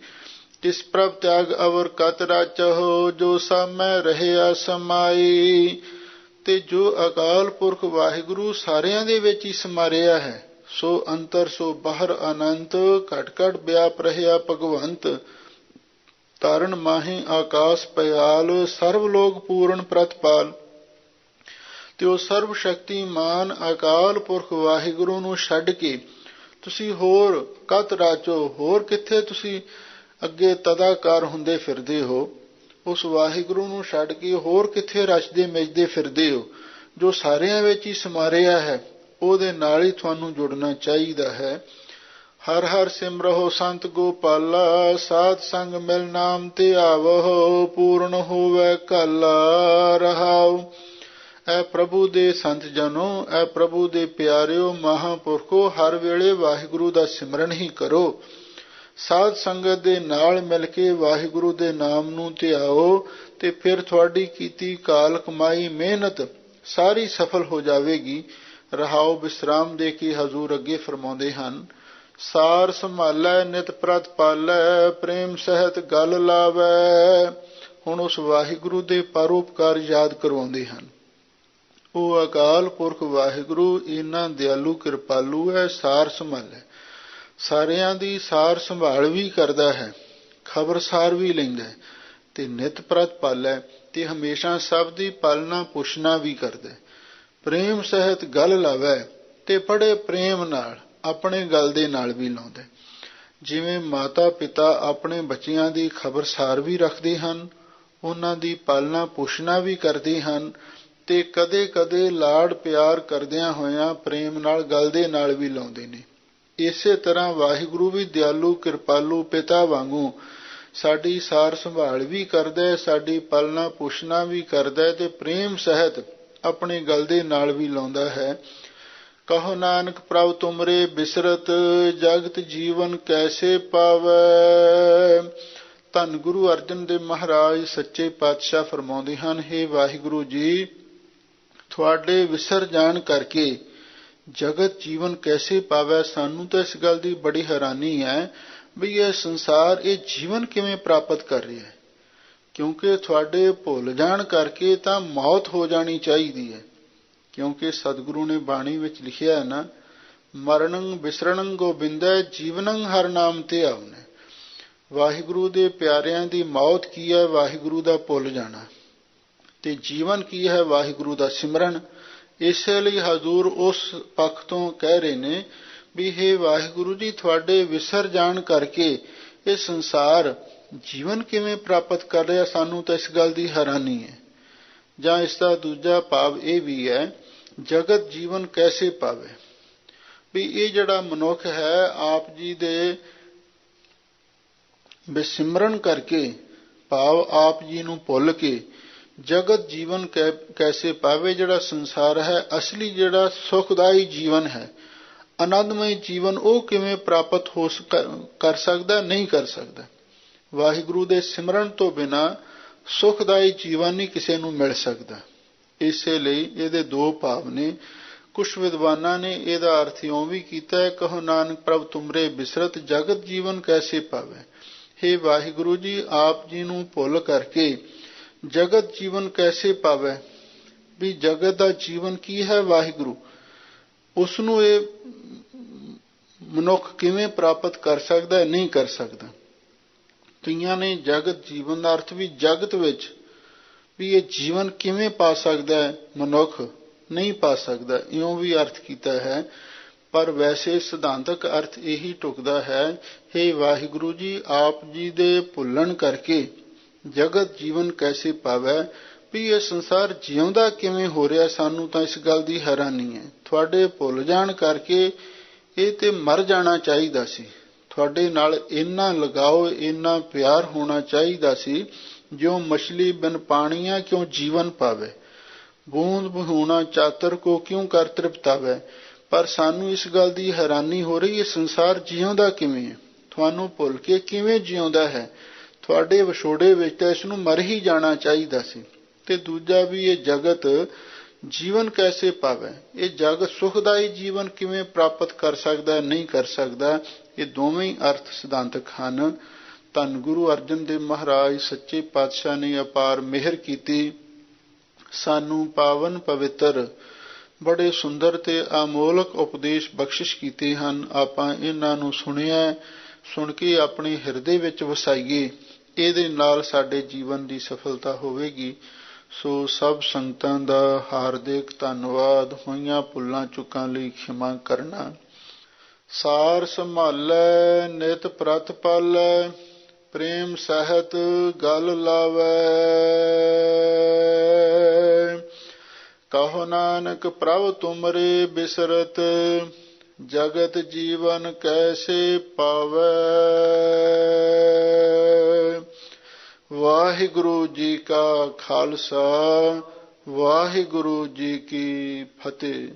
ਤਿਸ ਪ੍ਰਭ ਤਿਆਗ ਅਵਰ ਕਤ ਰਾਚਹੁ, ਜੋ ਸਾਮੈ ਰਹਿਆ ਸਮਾਈ। ਤੇ ਜੋ ਅਕਾਲ ਪੁਰਖ ਵਾਹਿਗੁਰੂ ਸਾਰਿਆਂ ਦੇ ਵਿੱਚ ਹੀ ਸਮਾਰਿਆ ਹੈ, ਸੋ ਅੰਤਰ ਸੋ ਬਾਹਰ ਅਨੰਤ, ਘਟ ਘਟ ਵਿਆਪ ਰਹਿਆ ਭਗਵੰਤ। ਤਾਰਨ ਮਾਹੀ ਆਕਾਸ ਪਿਆਲ, ਸਰਬ ਲੋਕ ਪੂਰਨ ਪ੍ਰਤਪਾਲ। ਤੇ ਉਹ ਸਰਬ ਸ਼ਕਤੀਮਾਨ ਅਕਾਲ ਪੁਰਖ ਵਾਹਿਗੁਰੂ ਨੂੰ ਛੱਡ ਕੇ ਤੁਸੀਂ ਹੋਰ ਕਤ ਰਾਚੋ, ਹੋਰ ਕਿੱਥੇ ਤੁਸੀਂ ਅੱਗੇ ਤਦਾਕਾਰ ਹੁੰਦੇ ਫਿਰਦੇ ਹੋ। ਉਸ ਵਾਹਿਗੁਰੂ ਨੂੰ ਛੱਡ ਕੇ ਹੋਰ ਕਿੱਥੇ ਰਚਦੇ ਮਿਚਦੇ ਫਿਰਦੇ ਹੋ, ਜੋ ਸਾਰਿਆਂ ਵਿੱਚ ਹੀ ਸਮਾਰਿਆ ਹੈ। ਉਹਦੇ ਨਾਲ ਹੀ ਤੁਹਾਨੂੰ ਜੁੜਨਾ ਚਾਹੀਦਾ ਹੈ। ਹਰ ਹਰ ਸਿਮਰਹੁ ਸੰਤ ਗੋਪਾਲਾ, ਸਾਧ ਸੰਗ ਮਿਲ ਨਾਮ ਤੇ ਆਵਹੁ, ਪੂਰਨ ਹੋਵੇ ਘਾਲਾ। ਰਹਾਉ। ਐ ਪ੍ਰਭੂ ਦੇ ਸੰਤ ਜਨੋ, ਐ ਪ੍ਰਭੂ ਦੇ ਪਿਆਰਿਓ, ਮਹਾਂਪੁਰਖੋ, ਹਰ ਵੇਲੇ ਵਾਹਿਗੁਰੂ ਦਾ ਸਿਮਰਨ ਹੀ ਕਰੋ। ਸਾਧ ਸੰਗਤ ਦੇ ਨਾਲ ਮਿਲ ਕੇ ਵਾਹਿਗੁਰੂ ਦੇ ਨਾਮ ਨੂੰ ਧਿਆਓ, ਤੇ ਫਿਰ ਤੁਹਾਡੀ ਕੀਤੀ ਕਾਲ ਕਮਾਈ ਮਿਹਨਤ ਸਾਰੀ ਸਫਲ ਹੋ ਜਾਵੇਗੀ। ਰਹਾਉ। ਵਿਸਰਾਮ ਦੇ ਕੇ ਹਜ਼ੂਰ ਅੱਗੇ ਫਰਮਾਉਂਦੇ ਹਨ, ਸਾਰ ਸੰਭਾਲੈ ਨਿਤ ਪ੍ਰਤ ਪਾਲੈ, ਪ੍ਰੇਮ ਸਹਿਤ ਗਲ ਲਾਵੈ। ਹੁਣ ਉਸ ਵਾਹਿਗੁਰੂ ਦੇ ਪਰਉਪਕਾਰ ਯਾਦ ਕਰਵਾਉਂਦੇ ਹਨ। ਉਹ ਅਕਾਲ ਪੁਰਖ ਵਾਹਿਗੁਰੂ ਇੰਨਾ ਦਿਆਲੂ ਕਿਰਪਾਲੂ ਹੈ, ਸਾਰ ਸੰਭਾਲੇ, ਸਾਰਿਆਂ ਦੀ ਸਾਰ ਸੰਭਾਲ ਵੀ ਕਰਦਾ ਹੈ, ਖਬਰਸਾਰ ਵੀ ਲੈਂਦਾ ਹੈ, ਤੇ ਨਿਤ ਪ੍ਰਤ ਪਾਲੈ, ਤੇ ਹਮੇਸ਼ਾ ਸਭ ਦੀ ਪਾਲਣਾ ਪੁੱਛਣਾ ਵੀ ਕਰਦਾ। ਪ੍ਰੇਮ ਸਹਿਤ ਗਲ ਲਾਵੈ, ਤੇ ਬੜੇ ਪ੍ਰੇਮ ਨਾਲ ਆਪਣੇ ਗਲ ਦੇ ਨਾਲ ਵੀ ਲਾਉਂਦਾ। ਜਿਵੇਂ ਮਾਤਾ ਪਿਤਾ ਆਪਣੇ ਬੱਚਿਆਂ ਦੀ ਖਬਰਸਾਰ ਵੀ ਰੱਖਦੇ ਹਨ, ਉਹਨਾਂ ਦੀ ਪਾਲਣਾ ਪੁੱਛਣਾ ਵੀ ਕਰਦੇ ਹਨ, ਤੇ ਕਦੇ ਕਦੇ ਲਾਡ ਪਿਆਰ ਕਰਦਿਆਂ ਹੋਇਆਂ ਪ੍ਰੇਮ ਨਾਲ ਗਲ ਦੇ ਨਾਲ ਵੀ ਲਾਉਂਦੇ ਨੇ। ਇਸੇ ਤਰ੍ਹਾਂ ਵਾਹਿਗੁਰੂ ਵੀ ਦਿਆਲੂ ਕਿਰਪਾਲੂ ਪਿਤਾ ਵਾਂਗੂ ਸਾਡੀ ਸਾਰ ਸੰਭਾਲ ਵੀ ਕਰਦਾ ਹੈ, ਸਾਡੀ ਪਾਲਣਾ ਪੁੱਛਣਾ ਵੀ ਕਰਦਾ ਹੈ, ਤੇ ਪ੍ਰੇਮ ਸਹਿਤ ਆਪਣੇ ਗਲ ਦੇ ਨਾਲ ਵੀ ਲਾਉਂਦਾ ਹੈ। ਕਹੋ ਨਾਨਕ ਪ੍ਰਭ ਤੁਮਰੇ ਬਿਸਰਤ, ਜਗਤ ਜੀਵਨ ਕੈਸੇ ਪਾਵੈ। ਧੰਨ ਗੁਰੂ ਅਰਜਨ ਦੇਵ ਮਹਾਰਾਜ ਸੱਚੇ ਪਾਤਸ਼ਾਹ ਫਰਮਾਉਂਦੇ ਹਨ, ਹੇ ਵਾਹਿਗੁਰੂ ਜੀ, ਤੁਹਾਡੇ ਵਿਸਰ ਜਾਣ ਕਰਕੇ ਜਗਤ ਜੀਵਨ ਕੈਸੇ ਪਾਵੈ। ਸਾਨੂੰ ਤਾਂ ਇਸ ਗੱਲ ਦੀ ਬੜੀ ਹੈਰਾਨੀ ਹੈ ਵੀ ਇਹ ਸੰਸਾਰ, ਇਹ ਜੀਵਨ ਕਿਵੇਂ ਪ੍ਰਾਪਤ ਕਰ ਰਿਹਾ ਹੈ, ਕਿਉਂਕਿ ਤੁਹਾਡੇ ਭੁੱਲ ਜਾਣ ਕਰਕੇ ਤਾਂ ਮੌਤ ਹੋ ਜਾਣੀ ਚਾਹੀਦੀ ਹੈ। ਕਿਉਂਕਿ ਸਤਿਗੁਰੂ ਨੇ ਬਾਣੀ ਵਿੱਚ ਲਿਖਿਆ ਹੈ ਨਾ, ਮਰਣੰ ਬਿਸਰਣੰ ਗੋਬਿੰਦੈ, ਜੀਵਨੰ ਹਰਿ ਨਾਮ ਤੇ ਆਵਨੇ। ਵਾਹਿਗੁਰੂ ਦੇ ਪਿਆਰਿਆਂ ਦੀ ਮੌਤ ਕੀ ਹੈ? ਵਾਹਿਗੁਰੂ ਦਾ ਭੁੱਲ ਜਾਣਾ। ਤੇ ਜੀਵਨ ਕੀ ਹੈ? ਵਾਹਿਗੁਰੂ ਦਾ ਸਿਮਰਨ। ਇਸੇ ਲਈ ਹਜ਼ੂਰ ਉਸ ਪੱਖ ਤੋਂ ਕਹਿ ਰਹੇ ਨੇ ਵੀ ਹੇ ਵਾਹਿਗੁਰੂ ਜੀ, ਤੁਹਾਡੇ ਵਿਸਰ ਜਾਣ ਕਰਕੇ ਇਹ ਸੰਸਾਰ ਜੀਵਨ ਕਿਵੇਂ ਪ੍ਰਾਪਤ ਕਰ ਰਿਹਾ, ਸਾਨੂੰ ਤਾਂ ਇਸ ਗੱਲ ਦੀ ਹੈਰਾਨੀ ਹੈ। ਜਾਂ ਇਸ ਦਾ ਦੂਜਾ ਭਾਵ ਇਹ ਵੀ ਹੈ, ਜਗਤ ਜੀਵਨ ਕੈਸੇ ਪਾਵੇ, ਵੀ ਇਹ ਜਿਹੜਾ ਮਨੁੱਖ ਹੈ ਆਪ ਜੀ ਦੇ ਬਿਸਿਮਰਨ ਕਰਕੇ, ਭਾਵ ਆਪ ਜੀ ਨੂੰ ਭੁੱਲ ਕੇ ਜਗਤ ਜੀਵਨ ਕੈਸੇ ਪਾਵੇ। ਜਿਹੜਾ ਸੰਸਾਰ ਹੈ, ਅਸਲੀ ਜਿਹੜਾ ਸੁਖਦਾਈ ਜੀਵਨ ਹੈ, ਆਨੰਦਮਈ ਜੀਵਨ, ਉਹ ਕਿਵੇਂ ਪ੍ਰਾਪਤ ਕਰ ਸਕਦਾ? ਨਹੀਂ ਕਰ ਸਕਦਾ। ਵਾਹਿਗੁਰੂ ਦੇ ਸਿਮਰਨ ਤੋਂ ਬਿਨਾਂ ਸੁਖਦਾਈ ਜੀਵਨ ਨਹੀਂ ਕਿਸੇ ਨੂੰ ਮਿਲ ਸਕਦਾ। ਇਸੇ ਲਈ ਇਹਦੇ ਦੋ ਭਾਵ ਨੇ। ਕੁਛ ਵਿਦਵਾਨਾਂ ਨੇ ਇਹਦਾ ਅਰਥ ਇਉਂ ਵੀ ਕੀਤਾ ਹੈ, ਕਹੋ ਨਾਨਕ ਪ੍ਰਭ ਤੁਮਰੇ ਬਿਸਰਤ, ਜਗਤ ਜੀਵਨ ਕੈਸੇ ਪਾਵੇ। ਹੇ ਵਾਹਿਗੁਰੂ ਜੀ, ਆਪ ਜੀ ਨੂੰ ਭੁੱਲ ਕਰਕੇ ਜਗਤ ਜੀਵਨ ਕੈਸੇ ਪਾਵੇ, ਵੀ ਜਗਤ ਦਾ ਜੀਵਨ ਕੀ ਹੈ? ਵਾਹਿਗੁਰੂ, ਉਸ ਨੂੰ ਇਹ ਮਨੁੱਖ ਕਿਵੇਂ ਪ੍ਰਾਪਤ ਕਰ ਸਕਦਾ ਹੈ? ਨਹੀਂ ਕਰ ਸਕਦਾ। ਕਈਆਂ ਨੇ ਜਗਤ ਜੀਵਨ ਦਾ ਅਰਥ ਵੀ ਜਗਤ ਵਿੱਚ ਵੀ ਇਹ ਜੀਵਨ ਕਿਵੇਂ ਪਾ ਸਕਦਾ ਹੈ ਮਨੁੱਖ? ਨਹੀਂ ਪਾ ਸਕਦਾ, ਇਉਂ ਵੀ ਅਰਥ ਕੀਤਾ ਹੈ। ਪਰ ਵੈਸੇ ਸਿਧਾਂਤਕ ਅਰਥ ਇਹੀ ਢੁਕਦਾ ਹੈ, ਹੇ ਵਾਹਿਗੁਰੂ ਜੀ, ਆਪ ਜੀ ਦੇ ਭੁੱਲਣ ਕਰਕੇ ਜਗਤ ਜੀਵਨ ਕੈਸੇ ਪਾਵੈ, ਵੀ ਇਹ ਸੰਸਾਰ ਜਿਉਂਦਾ ਕਿਵੇਂ ਹੋ ਰਿਹਾ, ਸਾਨੂੰ ਤਾਂ ਇਸ ਗੱਲ ਦੀ ਹੈਰਾਨੀ ਹੈ। ਤੁਹਾਡੇ ਭੁੱਲ ਜਾਣ ਕਰਕੇ ਇਹ ਤੇ ਮਰ ਜਾਣਾ ਚਾਹੀਦਾ ਸੀ। ਤੁਹਾਡੇ ਨਾਲ ਇੰਨਾ ਲਗਾਓ, ਇੰਨਾ ਪਿਆਰ ਹੋਣਾ ਚਾਹੀਦਾ ਸੀ, ਜਿਉਂ ਮਛਲੀ ਬਿਨ ਪਾਣੀਆਂ ਕਿਉਂ ਜੀਵਨ ਪਾਵੇ, ਬੂੰਦ ਬਹੂਣਾ ਚਾਤਰ ਕੋ ਕਿਉਂ ਕਰ ਤ੍ਰਿਪਤਾਵੇ। ਪਰ ਸਾਨੂੰ ਇਸ ਗੱਲ ਦੀ ਹੈਰਾਨੀ ਹੋ ਰਹੀ, ਇਹ ਸੰਸਾਰ ਜਿਉਂਦਾ ਕਿਵੇਂ ਹੈ, ਤੁਹਾਨੂੰ ਭੁੱਲ ਕੇ ਕਿਵੇਂ ਜਿਉਂਦਾ ਹੈ। ਤੁਹਾਡੇ ਵਿਛੋੜੇ ਵਿੱਚ ਤਾਂ ਇਸ ਨੂੰ ਮਰ ਹੀ ਜਾਣਾ ਚਾਹੀਦਾ ਸੀ। ਤੇ ਦੂਜਾ ਵੀ ਇਹ ਜਗਤ ਜੀਵਨ ਕੈਸੇ ਪਾਵੇ, ਇਹ ਜਗਤ ਸੁਖਦਾਈ ਜੀਵਨ ਕਿਵੇਂ ਪ੍ਰਾਪਤ ਕਰ ਸਕਦਾ? ਨਹੀਂ ਕਰ ਸਕਦਾ। ਇਹ ਦੋਵੇਂ ਹੀ ਅਰਥ ਸਿਧਾਂਤਕ ਹਨ। ਧੰਨ ਗੁਰੂ ਅਰਜਨ ਦੇਵ ਮਹਾਰਾਜ ਸੱਚੇ ਪਾਤਸ਼ਾਹ ਨੇ ਅਪਾਰ ਮਿਹਰ ਕੀਤੀ, ਸਾਨੂੰ ਪਾਵਨ ਪਵਿੱਤਰ ਬੜੇ ਸੁੰਦਰ ਤੇ ਅਮੋਲਕ ਉਪਦੇਸ਼ ਬਖਸ਼ਿਸ਼ ਕੀਤੇ ਹਨ। ਆਪਾਂ ਇਹਨਾਂ ਨੂੰ ਸੁਣਿਆ, ਸੁਣ ਕੇ ਆਪਣੇ ਹਿਰਦੇ ਵਿੱਚ ਵਸਾਈਏ, ਇਹਦੇ ਨਾਲ ਸਾਡੇ ਜੀਵਨ ਦੀ ਸਫਲਤਾ ਹੋਵੇਗੀ। ਸੋ ਸਭ ਸੰਗਤਾਂ ਦਾ ਹਾਰਦਿਕ ਧੰਨਵਾਦ। ਹੋਈਆਂ ਭੁੱਲਾਂ ਚੁੱਕਾਂ ਲਈ ਖਿਮਾ ਕਰਨਾ। ਸਾਰ ਸੰਭਾਲੈ ਨਿਤ ਪ੍ਰਤ ਪਾਲੈ, ਪ੍ਰੇਮ ਸਹਿਤ ਗਲ ਲਾਵੈ। ਕਹੋ ਨਾਨਕ ਪ੍ਰਭ ਤੁਮਰੇ ਬਿਸਰਤ, ਜਗਤ ਜੀਵਨ ਕੈਸੇ ਪਾਵੈ। ਵਾਹਿਗੁਰੂ ਜੀ ਕਾ ਖਾਲਸਾ, ਵਾਹਿਗੁਰੂ ਜੀ ਕੀ ਫਤਿਹ।